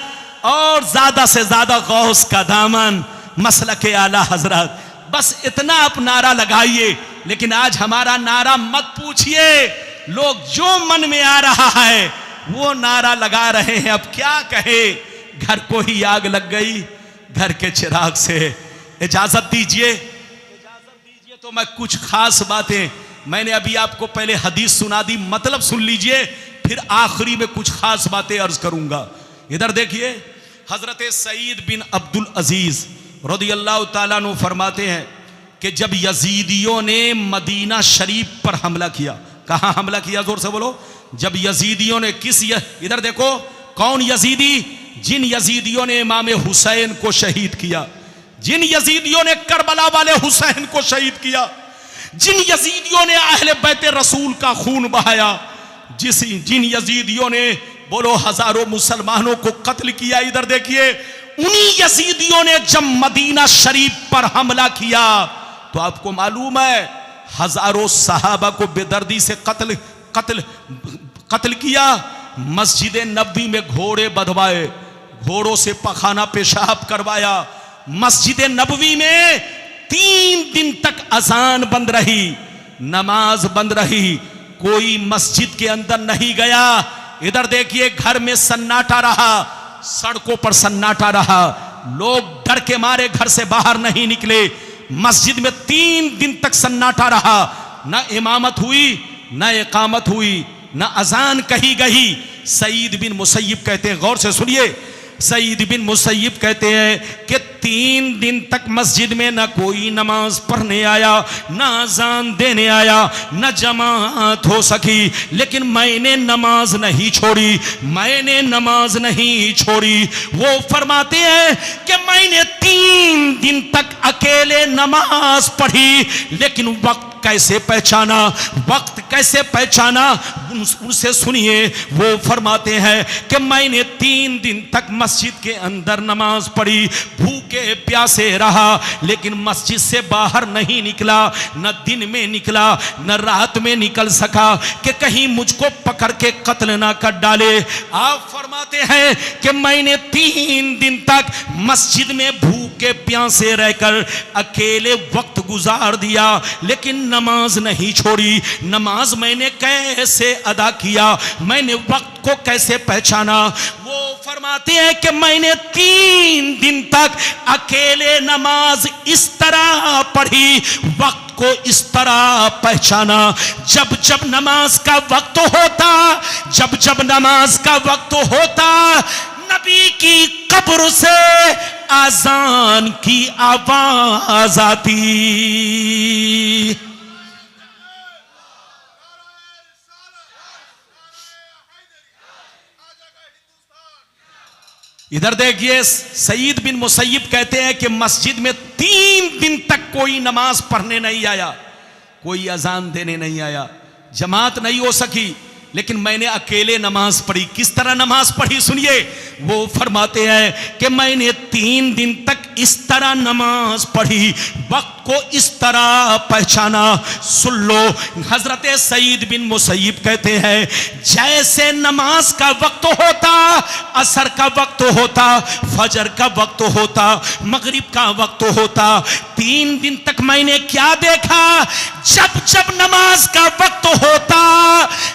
और ज्यादा से ज्यादा गौस का दामन, मसलक आला हजरत, बस इतना आप नारा लगाइए। लेकिन आज हमारा नारा मत पूछिए, लोग जो मन में आ रहा है वो नारा लगा रहे हैं। अब क्या कहे, घर को ही आग लग गई घर के चिराग से। इजाजत दीजिए तो मैं कुछ खास बातें, मैंने अभी आपको पहले हदीस सुना दी, मतलब सुन लीजिए, फिर आखिरी में कुछ खास बातें अर्ज करूंगा। इधर देखिए, हजरत सईद बिन अब्दुल अजीज रदियल्लाहु ताला अन्हु फरमाते हैं कि जब यजीदियों ने मदीना शरीफ पर हमला किया, कहां हमला किया, जोर से बोलो। जब यजीदियों ने इधर देखो, कौन यजीदी? जिन यजीदियों ने इमाम हुसैन को शहीद किया, जिन यजीदियों ने करबला वाले हुसैन को शहीद किया, जिन यजीदियों ने अहले बैत रसूल का खून बहाया, जिन यजीदियों ने बोलो हजारों मुसलमानों को कत्ल किया। इधर देखिए, उन्हीं यजीदियों ने जब मदीना शरीफ पर हमला किया तो आपको मालूम है हजारों सहाबा को बेदर्दी से कत्ल किया। मस्जिद नबवी में घोड़े बंधवाए, घोड़ों से पखाना पेशाब करवाया। मस्जिद नबवी में 3 दिन तक अजान बंद रही, नमाज बंद रही, कोई मस्जिद के अंदर नहीं गया। इधर देखिए, घर में सन्नाटा रहा, सड़कों पर सन्नाटा रहा, लोग डर के मारे घर से बाहर नहीं निकले। मस्जिद में 3 दिन तक सन्नाटा रहा, न इमामत हुई, न इकामत हुई, न अजान कही गई। सईद बिन मुसय्यब कहते हैं, गौर से सुनिए, सईद बिन मुसय्यब कहते हैं कि 3 दिन तक मस्जिद में न कोई नमाज पढ़ने आया, न अजान देने आया, न जमात हो सकी। लेकिन मैंने नमाज नहीं छोड़ी, मैंने नमाज नहीं छोड़ी। वो फरमाते हैं कि मैंने 3 दिन तक अकेले नमाज पढ़ी, लेकिन वक्त कैसे पहचाना, वक्त कैसे पहचाना, उनसे सुनिए। वो फरमाते हैं कि मैंने 3 दिन तक मस्जिद के अंदर नमाज पढ़ी, भूखे प्यासे रहा, लेकिन मस्जिद से बाहर नहीं निकला, न दिन में निकला न रात में निकल सका कि कहीं मुझको पकड़ के कत्ल ना कर डाले। आप फरमाते हैं कि मैंने 3 दिन तक मस्जिद में भूखे प्यासे रहकर अकेले वक्त गुजार दिया, लेकिन नमाज नहीं छोड़ी। नमाज मैंने कैसे अदा किया, मैंने वक्त को कैसे पहचाना। वो फरमाते हैं कि मैंने 3 दिन तक अकेले नमाज इस तरह पढ़ी, वक्त को इस तरह पहचाना। जब जब नमाज का वक्त होता, जब जब नमाज का वक्त होता, नबी की कब्र से आजान की आवाज आती। इधर देखिए, सईद बिन मुसय्यब कहते हैं कि मस्जिद में 3 दिन तक कोई नमाज पढ़ने नहीं आया, कोई अजान देने नहीं आया, जमात नहीं हो सकी, लेकिन मैंने अकेले नमाज पढ़ी। किस तरह नमाज पढ़ी सुनिए। वो फरमाते हैं कि मैंने 3 दिन तक इस तरह नमाज पढ़ी, वक्त को इस तरह पहचाना। सुन लो, हजरत सईद बिन मुसैयब कहते हैं जैसे नमाज का वक्त होता, असर का वक्त होता, फजर का वक्त होता, मगरिब का वक्त होता, 3 दिन तक मैंने क्या देखा, जब जब नमाज का वक्त होता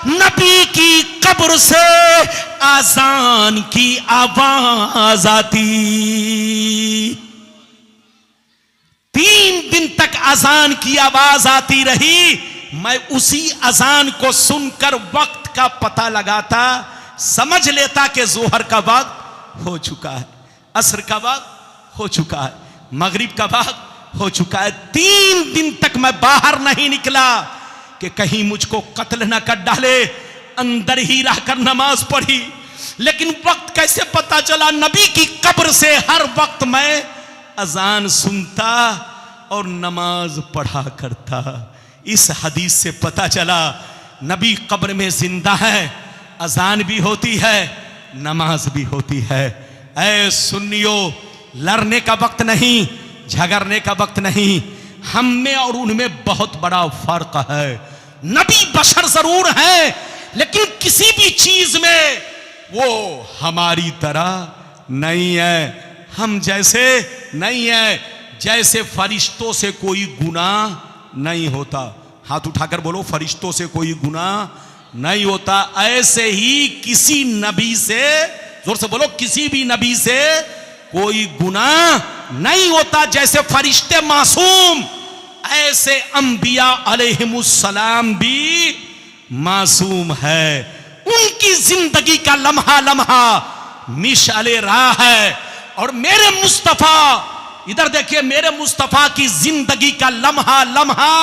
नबी की कब्र से आजान की आवाज आती। 3 दिन तक अजान की आवाज आती रही। मैं उसी अजान को सुनकर वक्त का पता लगाता, समझ लेता कि जोहर का वक्त हो चुका है, असर का वक्त हो चुका है, मगरिब का वक्त हो चुका है। 3 दिन तक मैं बाहर नहीं निकला कि कहीं मुझको कत्ल न कर डाले। अंदर ही रहकर नमाज पढ़ी, लेकिन वक्त कैसे पता चला? नबी की कब्र से हर वक्त मैं अजान सुनता और नमाज पढ़ा करता। इस हदीस से पता चला नबी कब्र में जिंदा है, अजान भी होती है, नमाज भी होती है। ऐ सुन्नियो, लड़ने का वक्त नहीं, झगड़ने का वक्त नहीं। हम में और उनमें बहुत बड़ा फर्क है। नबी बशर जरूर है, लेकिन किसी भी चीज में वो हमारी तरह नहीं है, हम जैसे नहीं है। जैसे फरिश्तों से कोई गुनाह नहीं होता, हाथ उठाकर बोलो, फरिश्तों से कोई गुनाह नहीं होता। ऐसे ही किसी नबी से, जोर से बोलो, किसी भी नबी से कोई गुनाह नहीं होता। जैसे फरिश्ते मासूम, ऐसे अंबिया अलैहिमुस्सलाम भी मासूम है। उनकी जिंदगी का लम्हा लम्हा मिशाले राह है, और मेरे मुस्तफा, इधर देखिए, मेरे मुस्तफा की जिंदगी का लम्हा लम्हा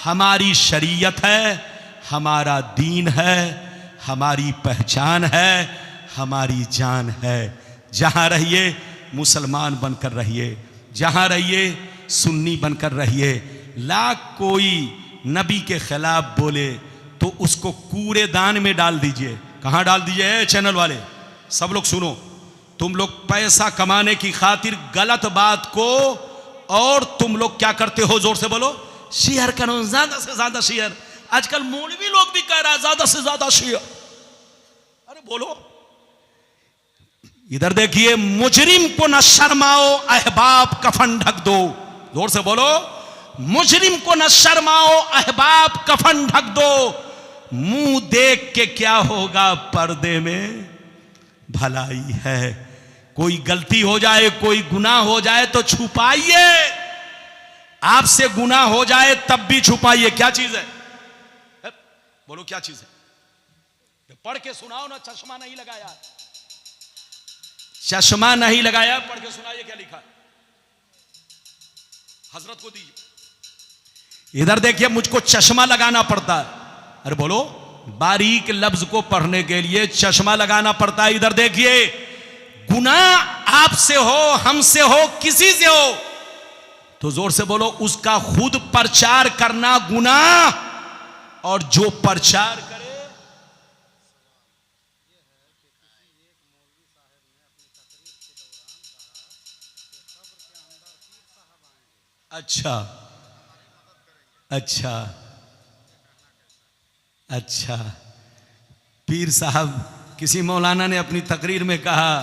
हमारी शरीयत है, हमारा दीन है, हमारी पहचान है, हमारी जान है। जहां रहिए मुसलमान बनकर रहिए, जहां रहिए सुन्नी बनकर रहिए। लाख कोई नबी के खिलाफ बोले तो उसको कूड़ेदान में डाल दीजिए। कहां डाल दीजिए? चैनल वाले सब लोग सुनो, तुम लोग पैसा कमाने की खातिर गलत बात को, और तुम लोग क्या करते हो? जोर से बोलो, शेयर करो, ज्यादा से ज्यादा शेयर। आजकल मौलवी लोग भी कह रहा है ज्यादा से ज्यादा शेयर। अरे बोलो, इधर देखिए, मुजरिम को न शर्माओ, अहबाब कफन ढक दो। जोर से बोलो, मुजरिम को न शर्माओ, अहबाब कफन ढक दो। मुंह देख के क्या होगा, पर्दे में भलाई है। कोई गलती हो जाए, कोई गुनाह हो जाए तो छुपाइए। आपसे गुनाह हो जाए तब भी छुपाइए। क्या चीज है? बोलो क्या चीज है? पढ़ के सुनाओ ना। चश्मा नहीं लगाया, चश्मा नहीं लगाया, पढ़ के सुनाइए क्या लिखा है। हजरत को दीजिए। इधर देखिए, मुझको चश्मा लगाना पड़ता है। अरे बोलो, बारीक लफ्ज को पढ़ने के लिए चश्मा लगाना पड़ता है। इधर देखिए, गुनाह आपसे हो, हमसे हो, किसी से हो, तो जोर से बोलो, उसका खुद प्रचार करना गुनाह, और जो प्रचार करे। अच्छा अच्छा अच्छा, पीर साहब, किसी मौलाना ने अपनी तकरीर में कहा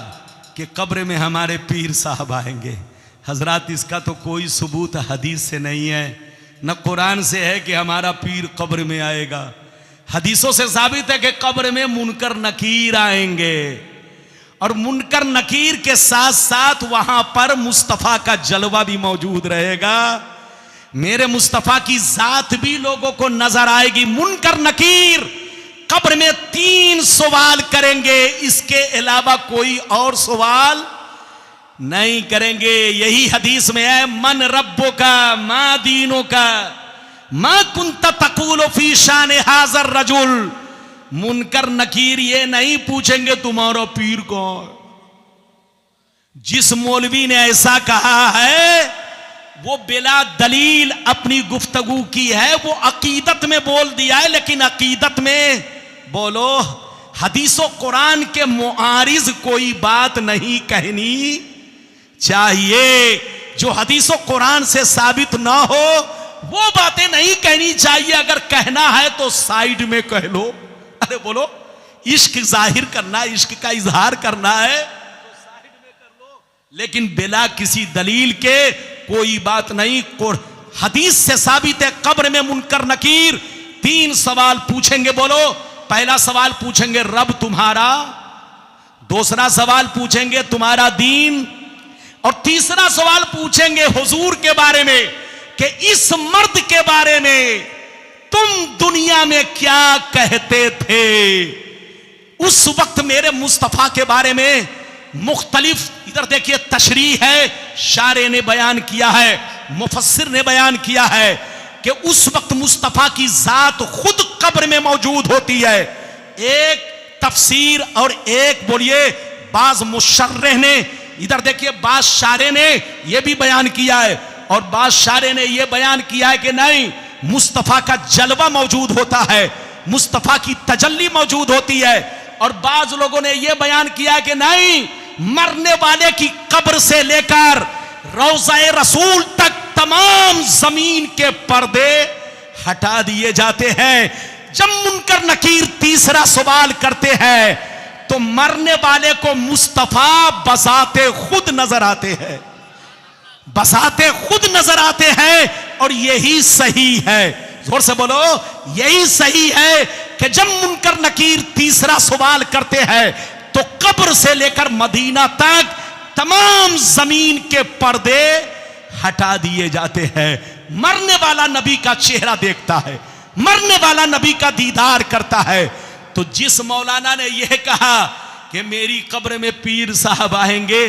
कि कब्र में हमारे पीर साहब आएंगे। हजरात, इसका तो कोई सबूत हदीस से नहीं है, न कुरान से है कि हमारा पीर कब्र में आएगा। हदीसों से साबित है कि कब्र में मुनकर नकीर आएंगे, और मुनकर नकीर के साथ साथ वहां पर मुस्तफा का जलवा भी मौजूद रहेगा। मेरे मुस्तफा की जात भी लोगों को नजर आएगी। मुनकर नकीर कब्र में 3 सवाल करेंगे, इसके अलावा कोई और सवाल नहीं करेंगे। यही हदीस में है, मन रब्बो का, मा दीनो का, मा कुंता तकूलो फी शान हाजर रजुल। मुनकर नकीर ये नहीं पूछेंगे तुम्हारा पीर कौन। जिस मौलवी ने ऐसा कहा है वो बिला दलील अपनी गुफ्तगू की है, वो अकीदत में बोल दिया है, लेकिन अकीदत में बोलो, हदीसो कुरान के मुआरिज कोई बात नहीं कहनी चाहिए। जो हदीसों कुरान से साबित ना हो वो बातें नहीं कहनी चाहिए। अगर कहना है तो साइड में कह लो। अरे बोलो, इश्क जाहिर करना, इश्क का इजहार करना है तो साइड में कर लो, लेकिन बिना किसी दलील के कोई बात नहीं। हदीस से साबित है कब्र में मुनकर नकीर 3 सवाल पूछेंगे। बोलो, पहला सवाल पूछेंगे रब तुम्हारा, दूसरा सवाल पूछेंगे तुम्हारा दीन, और तीसरा सवाल पूछेंगे हुजूर के बारे में कि इस मर्द के बारे में तुम दुनिया में क्या कहते थे। उस वक्त मेरे मुस्तफा के बारे में मुख्तलिफ, इधर देखिए तशरीह है, शारे ने बयान किया है, मुफस्सिर ने बयान किया है कि उस वक्त मुस्तफा की जात खुद कब्र में मौजूद होती है। एक तफसीर और एक बोलिए बाज मुशर्रिह ने, इधर देखिए बाज शारे ने यह भी बयान किया है और बाज शारे ने यह बयान किया है कि नहीं, मुस्तफा का जलवा मौजूद होता है, मुस्तफा की तजल्ली मौजूद होती है। और बाज लोगों ने यह बयान किया है कि नहीं, मरने वाले की कब्र से लेकर रोज़ाए रसूल तक तमाम जमीन के पर्दे हटा दिए जाते हैं। जब मुनकर नकीर तीसरा सवाल करते हैं तो मरने वाले को मुस्तफा बसाते खुद नजर आते हैं, बसाते खुद नजर आते हैं। और यही सही है, जोर से बोलो, यही सही है कि जब मुनकर नकीर तीसरा सवाल करते हैं तो कब्र से लेकर मदीना तक तमाम जमीन के पर्दे हटा दिए जाते हैं। मरने वाला नबी का चेहरा देखता है, मरने वाला नबी का दीदार करता है। तो जिस मौलाना ने यह कहा कि मेरी कब्र में पीर साहब आएंगे,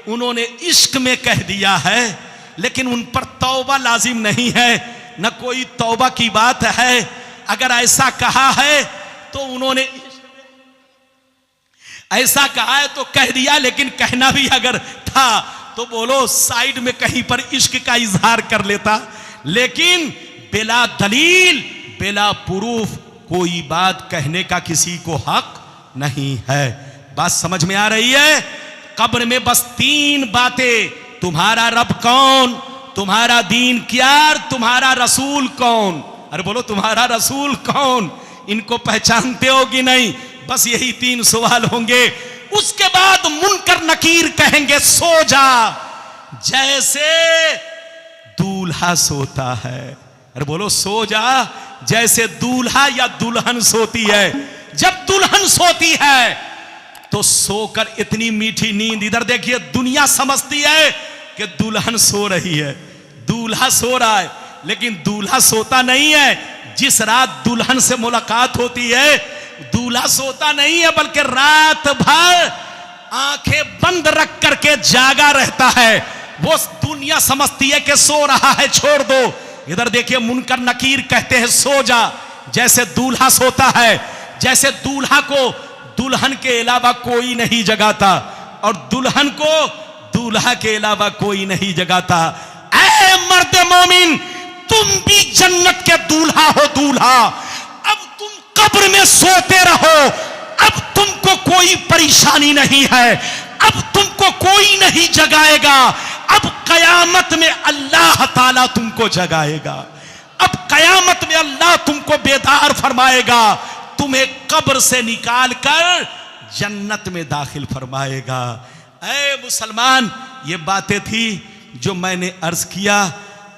उन्होंने इश्क में कह दिया है, लेकिन उन पर तौबा लाजिम नहीं है, न कोई तौबा की बात है। अगर ऐसा कहा है तो उन्होंने ऐसा कहा है तो कह दिया, लेकिन कहना भी अगर था तो बोलो साइड में कहीं पर इश्क का इजहार कर लेता। लेकिन बिला दलील, बिला प्रूफ कोई बात कहने का किसी को हक नहीं है। बात समझ में आ रही है? कब्र में बस 3 बातें, तुम्हारा रब कौन, तुम्हारा दीन क्या, तुम्हारा रसूल कौन। अरे बोलो, तुम्हारा रसूल कौन, इनको पहचानते हो कि नहीं? बस यही 3 सवाल होंगे। उसके बाद मुनकर नकीर कहेंगे सो जा, जैसे दूल्हा सोता है। अरे बोलो, सो जा जैसे दूल्हा या दुल्हन सोती है। जब दुल्हन सोती है तो सोकर इतनी मीठी नींद, इधर देखिए दुनिया समझती है कि दुल्हन सो रही है, दूल्हा सो रहा है, लेकिन दूल्हा सोता नहीं है। जिस रात दुल्हन से मुलाकात होती है दूल्हा सोता नहीं है, बल्कि रात भर आंखें बंद रख करके जागा रहता है। वो दुनिया समझती है कि सो रहा है, छोड़ दो। इधर देखिए मुनकर नकीर कहते हैं सो जा जैसे दूल्हा सोता है, जैसे दूल्हा को दुल्हन के अलावा कोई नहीं जगाता और दुल्हन को दूल्हा के अलावा कोई नहीं जगाता। ऐ मर्द मोमिन, तुम भी जन्नत के दूल्हा हो, दूल्हा। अब तुम कब्र में सोते रहो, अब तुमको कोई परेशानी नहीं है, अब तुमको कोई नहीं जगाएगा। अब कयामत में अल्लाह ताला तुमको जगाएगा, अब कयामत में अल्लाह तुमको बेदार फरमाएगा, तुम्हें कब्र से निकाल कर जन्नत में दाखिल फरमाएगा। ऐ मुसलमान, ये बातें थी जो मैंने अर्ज किया।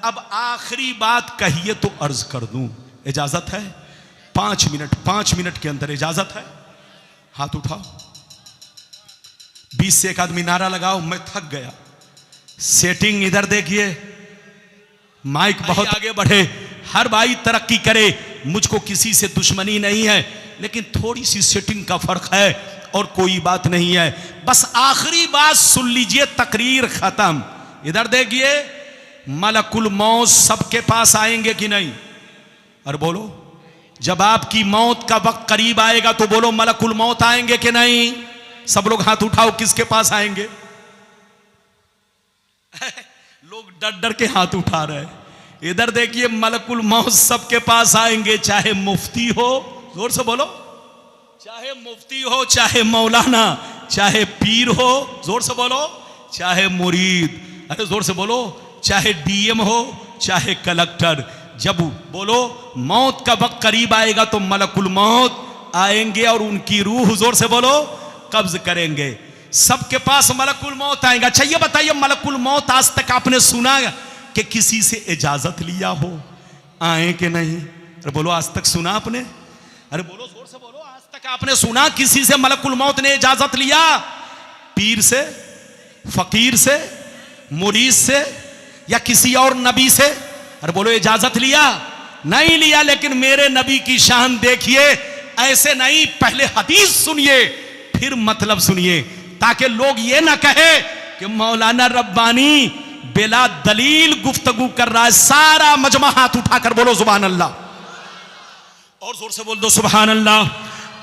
अब आखिरी बात कहिए तो अर्ज कर दूं, इजाजत है? 5 मिनट के अंदर इजाजत है? हाथ उठाओ, 20 से एक आदमी नारा लगाओ। मैं थक गया। सेटिंग इधर देखिए, माइक बहुत आगे बढ़े, हर भाई तरक्की करे, मुझको किसी से दुश्मनी नहीं है, लेकिन थोड़ी सी सेटिंग का फर्क है और कोई बात नहीं है। बस आखिरी बात सुन लीजिए, तकरीर खत्म। इधर देखिए, मलकुल मौत सबके पास आएंगे कि नहीं? और बोलो, जब आपकी मौत का वक्त करीब आएगा तो बोलो मलकुल मौत आएंगे कि नहीं? सब लोग हाथ उठाओ, किसके पास आएंगे? लोग डर डर के हाथ उठा रहे हैं। इधर देखिए, मलकुल मौत सबके पास आएंगे, चाहे मुफ्ती हो, जोर से बोलो, चाहे मुफ्ती हो, चाहे मौलाना, चाहे पीर हो, जोर से बोलो, चाहे मुरीद, अरे जोर से बोलो, चाहे डीएम हो चाहे कलेक्टर, जब बोलो मौत का वक्त करीब आएगा तो मलकुल मौत आएंगे और उनकी रूह, जोर से बोलो, कब्ज करेंगे। सबके पास मलकुल मौत आएगा। अच्छा ये बताइए, मलकुल मौत आज तक आपने सुना कि किसी से इजाजत लिया हो, आए कि नहीं? अरे बोलो, आज तक सुना आपने? अरे बोलो, जोर से बोलो, आज तक आपने सुना किसी से मलकुल मौत ने इजाजत लिया? पीर से, फकीर से, मुरीद से या किसी और नबी से? अरे बोलो, इजाजत लिया? नहीं लिया। लेकिन मेरे नबी की शान देखिए, ऐसे नहीं, पहले हदीस सुनिए फिर मतलब सुनिए, ताकि लोग ये ना कहे कि मौलाना रब्बानी बिला दलील गुफ्तगू कर रहा है। सारा मजमा हाथ उठाकर बोलो सुभान अल्लाह, और जोर से बोल दो सुभान अल्लाह,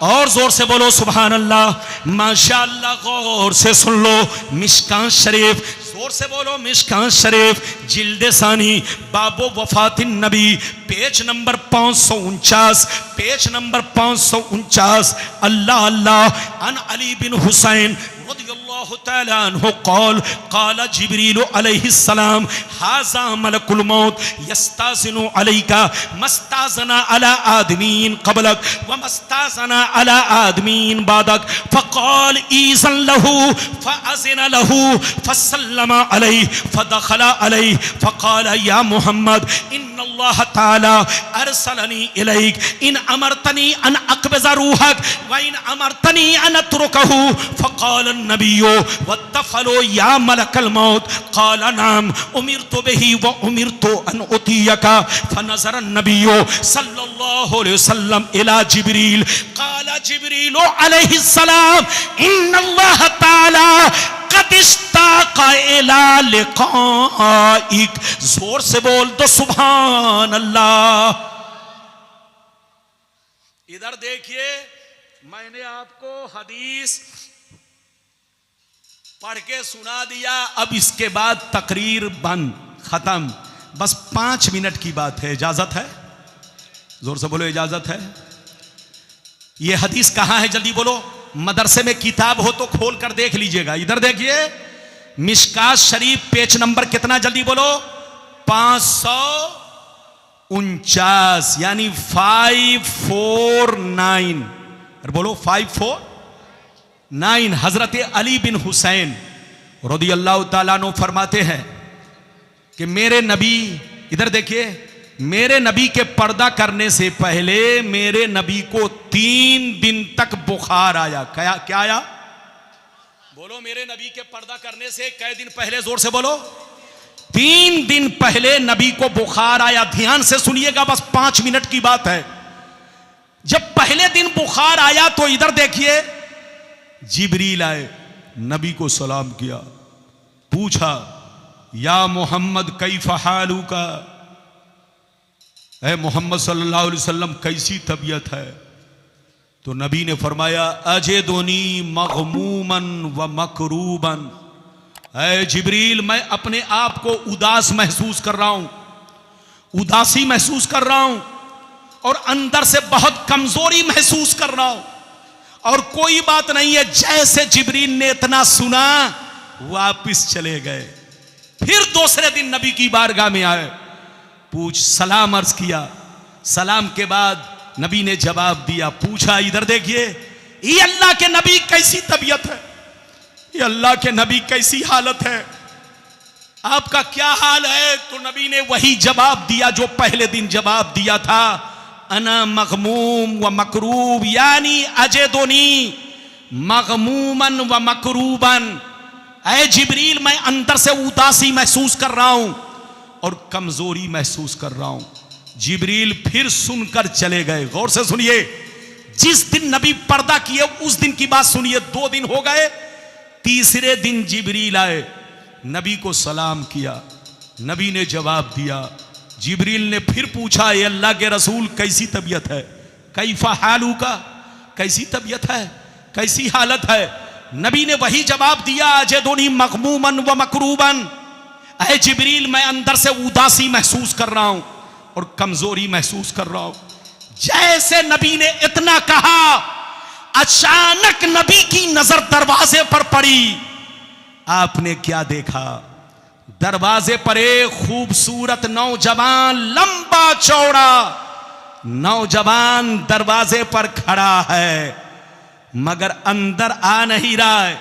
और जोर से बोलो सुभान अल्लाह। माशाअल्लाह, गौर से सुन लो, मिशकात शरीफ, जोर से बोलो मिशकात शरीफ, जिल्द सानी, बाबो वफातिन नबी, पेज नंबर 549, पेज नंबर 549। अल्लाह अल्लाह अन अली बिन हुसैन रज़ियल्लाहु तआला अन्हु क़ाल क़ाल जिब्रील अलैहिस्सलाम हाज़ा मलकुल मौत यस्ताज़िनु अलैका मस्ताज़ना अला आदमीन क़बलक व मस्ताज़ना अला आदमीन बादक फ़क़ाल ईज़न लहू फ़अज़िन लहू फ़सल्लम अलैहि फ़दख़ल अलैहि फ़क़ाल या मुहम्मद इन्नल्लाह तआला अरसलनी इलैक इन अमरतनी अन अक़बिज़ रूहक व इन अमरतनी अन अत्रुकहू फ़क़ाल नबियो वत्तफ़लो या मलकल मौत क़ाल नाम उमिरतु बिही व उमिरतु अन उतियका फ़नज़र नबियो सल्लल्लाहु अलैहि वसल्लम इला जिब्रील क़ाल जिब्रील अलैहिस्सलाम इन्नल्लाह तआला क़द इश्ताक़ा इला लिक़ाइक। जोर से बोल दो सुभान अल्लाह। इधर देखिए, मैंने आपको हदीस पढ़ के सुना दिया, अब इसके बाद तकरीर बंद, खत्म। बस 5 मिनट की बात है, इजाजत है? जोर से बोलो, इजाजत है? ये हदीस कहां है जल्दी बोलो। मदरसे में किताब हो तो खोल कर देख लीजिएगा। इधर देखिए, मिशकात शरीफ पेज नंबर कितना, जल्दी बोलो, 549, यानी 549। अरे बोलो 549। हजरत अली बिन हुसैन रज़ियल्लाहु ताला अन्हु फरमाते हैं कि मेरे नबी, इधर देखिए, मेरे नबी के पर्दा करने से पहले मेरे नबी को 3 दिन तक बुखार आया। क्या आया? बोलो, मेरे नबी के पर्दा करने से कै दिन पहले? जोर से बोलो, 3 दिन पहले नबी को बुखार आया। ध्यान से सुनिएगा, बस 5 मिनट की बात है। जब पहले दिन बुखार आया तो इधर देखिए, जिब्रील आए, नबी को सलाम किया, पूछा या मोहम्मद कैफ हालुका, ऐ मोहम्मद सल्लल्लाहु अलैहि वसल्लम कैसी तबीयत है? तो नबी ने फरमाया अजेदोनी मग़मूमन व मकरूबन। ऐ जिब्रील, मैं अपने आप को उदास महसूस कर रहा हूं, उदासी महसूस कर रहा हूं, और अंदर से बहुत कमजोरी महसूस कर रहा हूं, और कोई बात नहीं है। जैसे जिब्रील ने इतना सुना, वापिस चले गए। फिर दूसरे दिन नबी की बारगाह में आए, सलाम अर्ज किया। सलाम के बाद नबी ने जवाब दिया, पूछा, इधर देखिए, ये अल्लाह के नबी कैसी तबीयत है? ये अल्लाह के नबी कैसी हालत है? आपका क्या हाल है? तो नबी ने वही जवाब दिया जो पहले दिन जवाब दिया था, अना मग़मूम व मकरूब, यानी अजेदोनी मग़मूमन व मकरूबन। ऐ जिब्रील, मैं अंदर से उदासी महसूस कर रहा हूं और कमजोरी महसूस कर रहा हूं। जिब्रील फिर सुनकर चले गए। गौर से सुनिए, जिस दिन नबी पर्दा किए उस दिन की बात सुनिए। 2 दिन हो गए, तीसरे दिन जिब्रील आए, नबी को सलाम किया, नबी ने जवाब दिया। जिब्रील ने फिर पूछा, ये अल्लाह के रसूल कैसी तबीयत है? कैफा हालुका, कैसी तबीयत है, कैसी हालत है? नबी ने वही जवाब दिया, अजेदोनी मग़मूमन व मकरूबन। ऐ जिब्रील, मैं अंदर से उदासी महसूस कर रहा हूं और कमजोरी महसूस कर रहा हूं। जैसे नबी ने इतना कहा, अचानक नबी की नजर दरवाजे पर पड़ी। आपने क्या देखा? दरवाजे पर एक खूबसूरत नौजवान, लंबा चौड़ा नौजवान दरवाजे पर खड़ा है, मगर अंदर आ नहीं रहा है।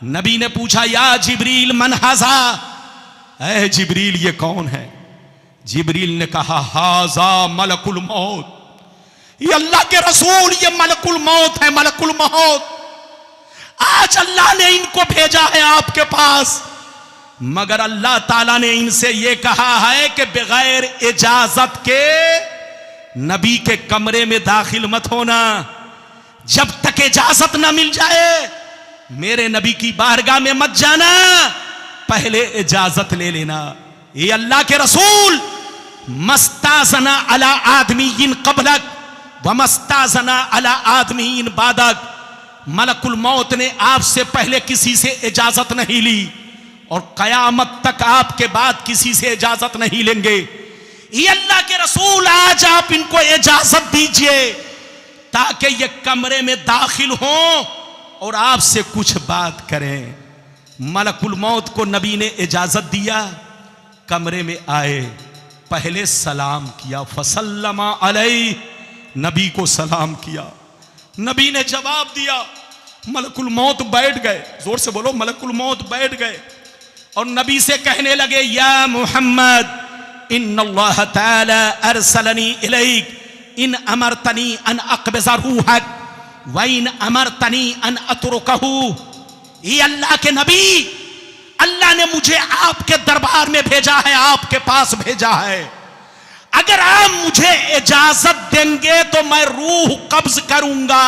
नबी ने पूछा, या जिब्रील मन हाजा, ऐ जिब्रील ये कौन है? जिब्रील ने कहा, हाजा मलकुल मौत, ये अल्लाह के रसूल, ये मलकुल मौत है, मलकुल मौत। आज अल्लाह ने इनको भेजा है आपके पास, मगर अल्लाह ताला ने इनसे यह कहा है कि बगैर इजाजत के नबी के कमरे में दाखिल मत होना। जब तक इजाजत ना मिल जाए मेरे नबी की बारगाह में मत जाना, पहले इजाजत ले लेना। ये अल्लाह के रसूल, मस्ताजना अला आदमीन कबलक व मस्ताजना अला आदमीन बादक, मलकुल मौत ने आपसे पहले किसी से इजाजत नहीं ली और कयामत तक आपके बाद किसी से इजाजत नहीं लेंगे। ये अल्लाह के रसूल, आज आप इनको इजाजत दीजिए ताकि ये कमरे में दाखिल हों और आपसे कुछ बात करें। मलकुल मौत को नबी ने इजाजत दिया, कमरे में आए, पहले सलाम किया, फसल्लमा अलैहि, नबी को सलाम किया। नबी ने जवाब दिया, मलकुल मौत बैठ गए, जोर से बोलो, मलकुल मौत बैठ गए और नबी से कहने लगे, या मोहम्मद इन्नल्लाह ताला अरसलनी इलैक इन अमरतनी अन अक़बिज़ रूहक व इन अमरतनी अन अतरुकहू। ये अल्लाह के नबी, अल्लाह ने मुझे आपके दरबार में भेजा है, आपके पास भेजा है। अगर आप मुझे इजाजत देंगे तो मैं रूह कब्ज करूंगा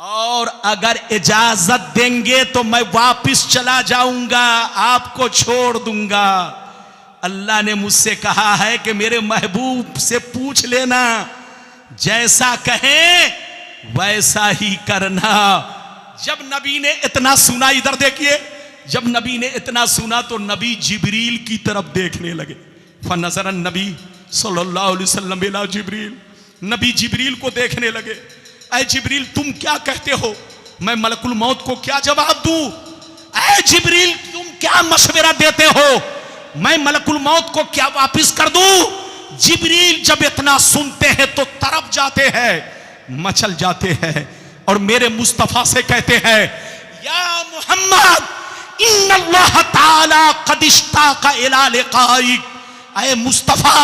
और अगर इजाजत देंगे तो मैं वापिस चला जाऊंगा, आपको छोड़ दूंगा। अल्लाह ने मुझसे कहा है कि मेरे महबूब से पूछ लेना, जैसा कहें वैसा ही करना। जब नबी ने इतना सुना, इधर देखिए, जब नबी ने इतना सुना तो नबी जिब्रील की तरफ देखने लगे। फनज़र नबी सल्लल्लाहु अलैहि वसल्लम इला जिब्रील, नबी जिब्रील को देखने लगे। ऐ जिब्रील तुम क्या कहते हो, मैं मलकुल मौत को क्या जवाब दूं? ऐ जिब्रील तुम क्या मशवरा देते हो, मैं मलकुल मौत को क्या वापिस कर दूं? जिब्रील जब इतना सुनते हैं तो तरफ जाते हैं, मचल जाते हैं और मेरे मुस्तफा से कहते हैं, या मोहम्मद इन्नल्लाह ताला क़द इश्ताक़ा इला लिक़ाइक। ऐ मुस्तफा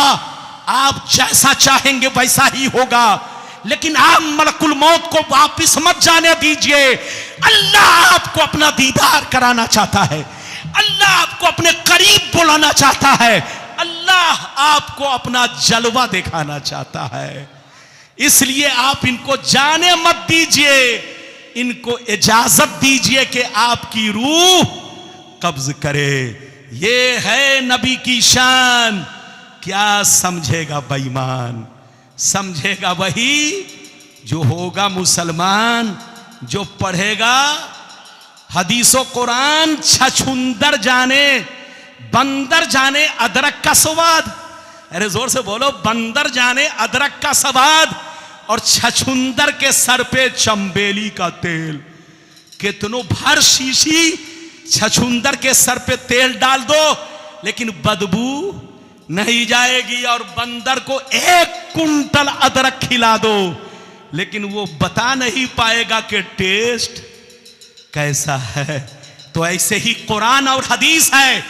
आप जैसा चाहेंगे वैसा ही होगा, लेकिन आप मलकुल मौत को वापिस मत जाने दीजिए। अल्लाह आपको अपना दीदार कराना चाहता है, अल्लाह आपको अपने करीब बुलाना चाहता है, अल्लाह आपको अपना जलवा दिखाना चाहता है। इसलिए आप इनको जाने मत दीजिए, इनको इजाजत दीजिए कि आपकी रूह कब्ज करे। ये है नबी की शान। क्या समझेगा बेईमान? समझेगा वही जो होगा मुसलमान, जो पढ़ेगा हदीसो कुरान। छछुंदर जाने बंदर जाने अदरक का स्वाद, अरे जोर से बोलो, बंदर जाने अदरक का स्वाद और छछुंदर के सर पे चंबेली का तेल। कितनों भर शीशी छछुंदर के सर पे तेल डाल दो लेकिन बदबू नहीं जाएगी, और बंदर को 1 कुंटल अदरक खिला दो लेकिन वो बता नहीं पाएगा कि टेस्ट कैसा है। तो ऐसे ही कुरान और हदीस है।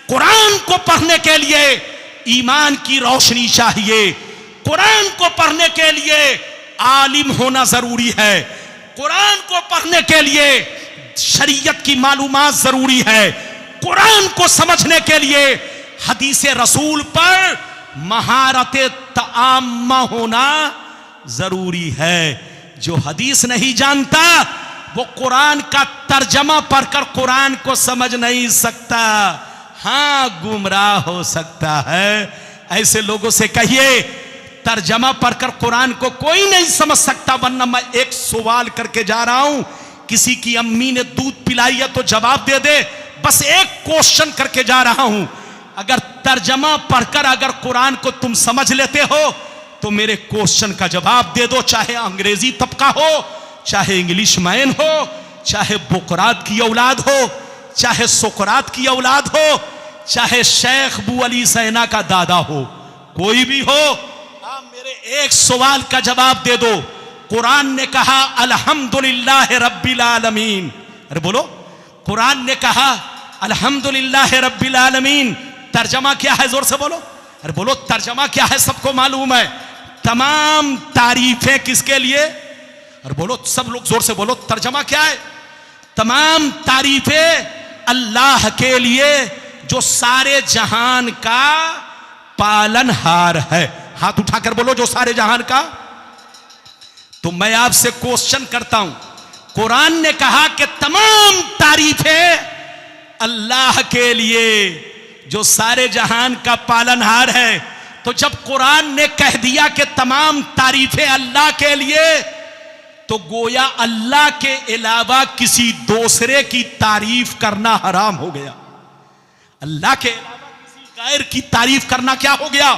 कुरान को पढ़ने के लिए ईमान की रोशनी चाहिए, कुरान को पढ़ने के लिए आलिम होना जरूरी है, कुरान को पढ़ने के लिए शरीयत की मालूमात जरूरी है, कुरान को समझने के लिए हदीस रसूल पर महारत तआम्मा होना जरूरी है। जो हदीस नहीं जानता वो कुरान का तर्जमा पढ़कर कुरान को समझ नहीं सकता, हां गुमराह हो सकता है। ऐसे लोगों से कहिए तर्जमा पढ़कर कुरान को कोई नहीं समझ सकता। वरना मैं एक सवाल करके जा रहा हूं, किसी की अम्मी ने दूध पिलाई है तो जवाब दे दे, बस एक क्वेश्चन करके जा रहा हूं। अगर तर्जमा पढ़कर अगर कुरान को तुम समझ लेते हो तो मेरे क्वेश्चन का जवाब दे दो, चाहे अंग्रेजी तबका हो, चाहे इंग्लिश मैन हो, चाहे बुकरात की औलाद हो, चाहे सुकरात की औलाद हो, चाहे शेख बू अली सैना का दादा हो, कोई भी हो, आप मेरे एक सवाल का जवाब दे दो। कुरान ने कहा अल्हम्दुलिल्लाह रब्बिल आलमीन। अरे बोलो, कुरान ने कहा अल्हम्दुलिल्लाह रब्बिल आलमीन, तर्जमा क्या है? जोर से बोलो। अरे बोलो, तर्जमा क्या है? सबको मालूम है। तमाम तारीफें किसके लिए? अरे बोलो, सब लोग जोर से बोलो, तर्जमा क्या है? तमाम तारीफें अल्लाह के लिए जो सारे जहान का पालनहार है। हाथ उठाकर बोलो, जो सारे जहान का। तो मैं आपसे क्वेश्चन करता हूं, कुरान ने कहा कि तमाम तारीफें अल्लाह के लिए जो सारे जहान का पालनहार है, तो जब कुरान ने कह दिया कि तमाम तारीफें अल्लाह के लिए, तो गोया अल्लाह के अलावा किसी दूसरे की तारीफ करना हराम हो गया। अल्लाह के अलावा किसी गैर की तारीफ करना क्या हो गया?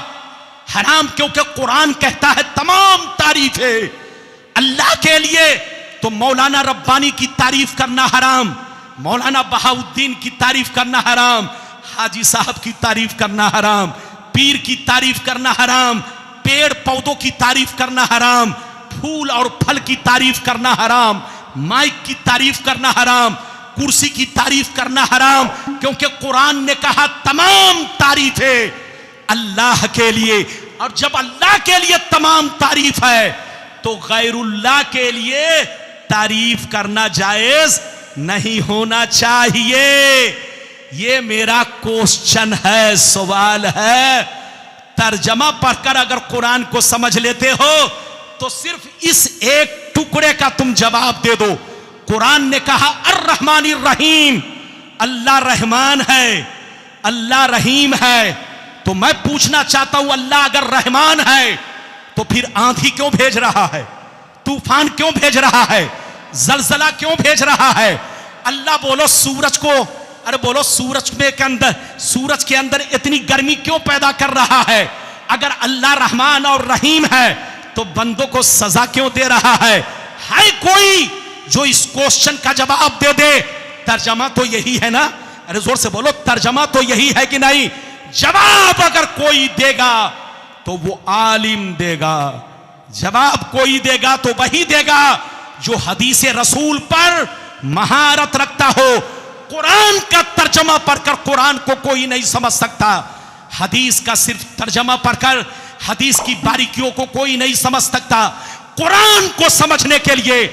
हराम। क्योंकि कुरान कहता है तमाम तारीफें अल्लाह के लिए, तो मौलाना रब्बानी की तारीफ करना हराम, मौलाना बहाउद्दीन की तारीफ करना हराम, हाजी साहब की तारीफ करना हराम, पीर की तारीफ करना हराम, पेड़ पौधों की तारीफ करना हराम, फूल और फल की तारीफ करना हराम, माइक की तारीफ करना हराम, कुर्सी की तारीफ करना हराम। क्योंकि कुरान ने कहा तमाम तारीफें अल्लाह के लिए, और जब अल्लाह के लिए तमाम तारीफ है तो गैरुल्लाह के लिए तारीफ करना जायज नहीं होना चाहिए। ये मेरा क्वेश्चन है, सवाल है। तर्जमा पढ़कर अगर कुरान को समझ लेते हो तो सिर्फ इस एक टुकड़े का तुम जवाब दे दो। कुरान ने कहा अर्रहमानिर रहीम, अल्लाह रहमान है, अल्लाह रहीम है। तो मैं पूछना चाहता हूं, अल्लाह अगर रहमान है तो फिर आंधी क्यों भेज रहा है? तूफान क्यों भेज रहा है? जलजला क्यों भेज रहा है? अल्लाह बोलो सूरज को, अरे बोलो सूरज के अंदर इतनी गर्मी क्यों पैदा कर रहा है? अगर अल्लाह रहमान और रहीम है तो बंदों को सजा क्यों दे रहा है? कोई जो इस क्वेश्चन का जवाब दे दे। तर्जमा तो यही है ना? अरे जोर से बोलो, तर्जमा तो यही है कि नहीं? जवाब अगर कोई देगा तो वो आलिम देगा, जवाब कोई देगा तो वही देगा जो हदीस रसूल पर महारत रखता हो। कुरान का तर्जमा पढ़कर कुरान को कोई नहीं समझ सकता, हदीस का सिर्फ तर्जमा पढ़कर हदीस की बारीकियों को कोई नहीं समझ सकता। कुरान को समझने के लिए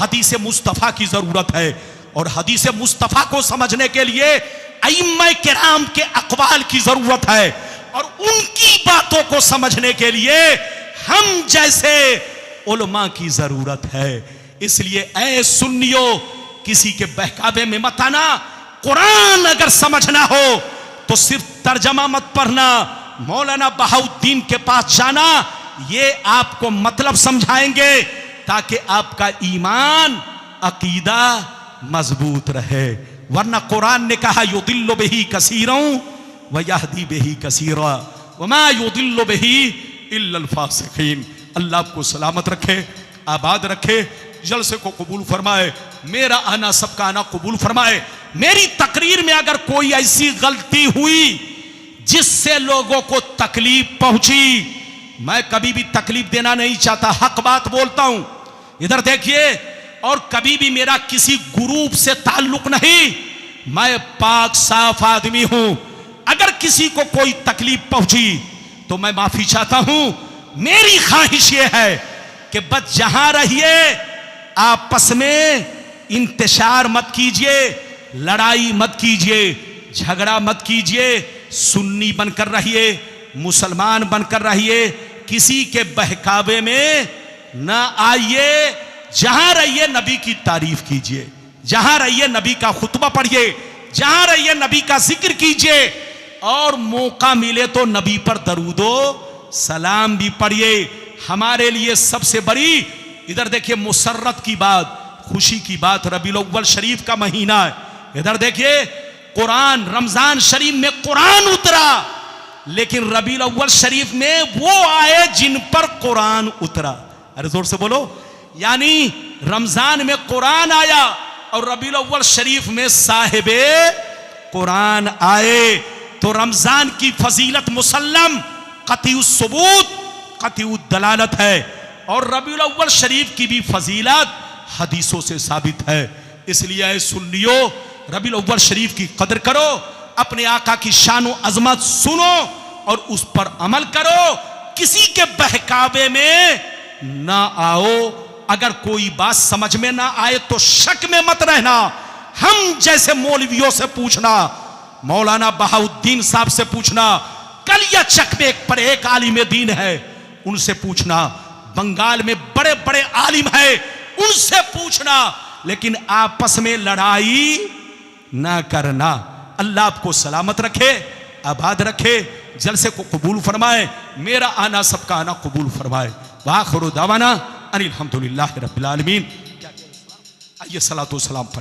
हदीस मुस्तफा की जरूरत है, और हदीस मुस्तफा को समझने के लिए अइम्मा किराम के अक़वाल की जरूरत है, और उनकी बातों को समझने के लिए हम जैसे उलमा की जरूरत है। इसलिए ऐ सुन्नियों, किसी के बहकावे में मत आना। कुरान अगर समझना हो तो सिर्फ तर्जमा मत पढ़ना, मौलाना बहाउद्दीन के पास जाना, ये आपको मतलब समझाएंगे ताकि आपका ईमान अकीदा मजबूत रहे। वरना कुरान ने कहा युदिल्लु बिही कसीरन व यहदी बिही कसीरा व मा युदिल्लु बिही इल्लल फासिकीन। अल्लाह आपको सलामत रखे, आबाद रखे, जलसे को कबूल फरमाए, मेरा आना सबका आना कबूल फरमाए। मेरी तकरीर में अगर कोई ऐसी गलती हुई जिससे लोगों को तकलीफ पहुंची, मैं कभी भी तकलीफ देना नहीं चाहता, हक बात बोलता हूं। इधर देखिए, और कभी भी मेरा किसी ग्रुप से ताल्लुक नहीं, मैं पाक साफ आदमी हूं। अगर किसी को कोई तकलीफ पहुंची तो मैं माफी चाहता हूं। मेरी ख्वाहिश यह है कि बस जहां रहिए आपस में इंतशार मत कीजिए, लड़ाई मत कीजिए, झगड़ा मत कीजिए, सुन्नी बनकर रहिए, मुसलमान बनकर रहिए, किसी के बहकावे में ना आइए। जहां रहिए नबी की तारीफ कीजिए, जहां रहिए नबी का खुतबा पढ़िए, जहां रहिए नबी का जिक्र कीजिए, और मौका मिले तो नबी पर दरूदो सलाम भी पढ़िए। हमारे लिए सबसे बड़ी, इधर देखिए, मुसर्रत की बात, खुशी की बात, रबीउल अव्वल शरीफ का महीना है। इधर देखिए, कुरान, रमजान शरीफ में कुरान उतरा, लेकिन रबीउल अव्वल शरीफ में वो आए जिन पर कुरान उतरा। अरे जोर से बोलो, यानी रमजान में कुरान आया, और रबीउल अव्वल शरीफ में साहिबे कुरान आए तो रमजान की फजीलत मुसल्लम कतीउ सबूत कतीउ दलालत है, और रबीउल अव्वल शरीफ की भी फजीलत हदीसों से साबित है। इसलिए ऐ सुन्नियो, रबीउल अव्वल शरीफ की कदर करो, अपने आका की शान व अजमत सुनो और उस पर अमल करो, किसी के बहकावे में ना आओ। अगर कोई बात समझ में ना आए तो शक में मत रहना, हम जैसे मौलवियों से पूछना, मौलाना बहाउद्दीन साहब से पूछना, कलियाचक में एक पर एक आलिम दीन है उनसे पूछना, बंगाल में बड़े बड़े आलिम है उनसे पूछना, लेकिन आपस में लड़ाई ना करना। अल्लाह आपको सलामत रखे, आबाद रखे, जलसे को कबूल फरमाए, मेरा आना सबका आना कबूल फरमाए। वाखिरु दावाना अनिल हम्दुलिल्लाहि रब्बिल आलमीन। आइए सलातो सलाम पढ़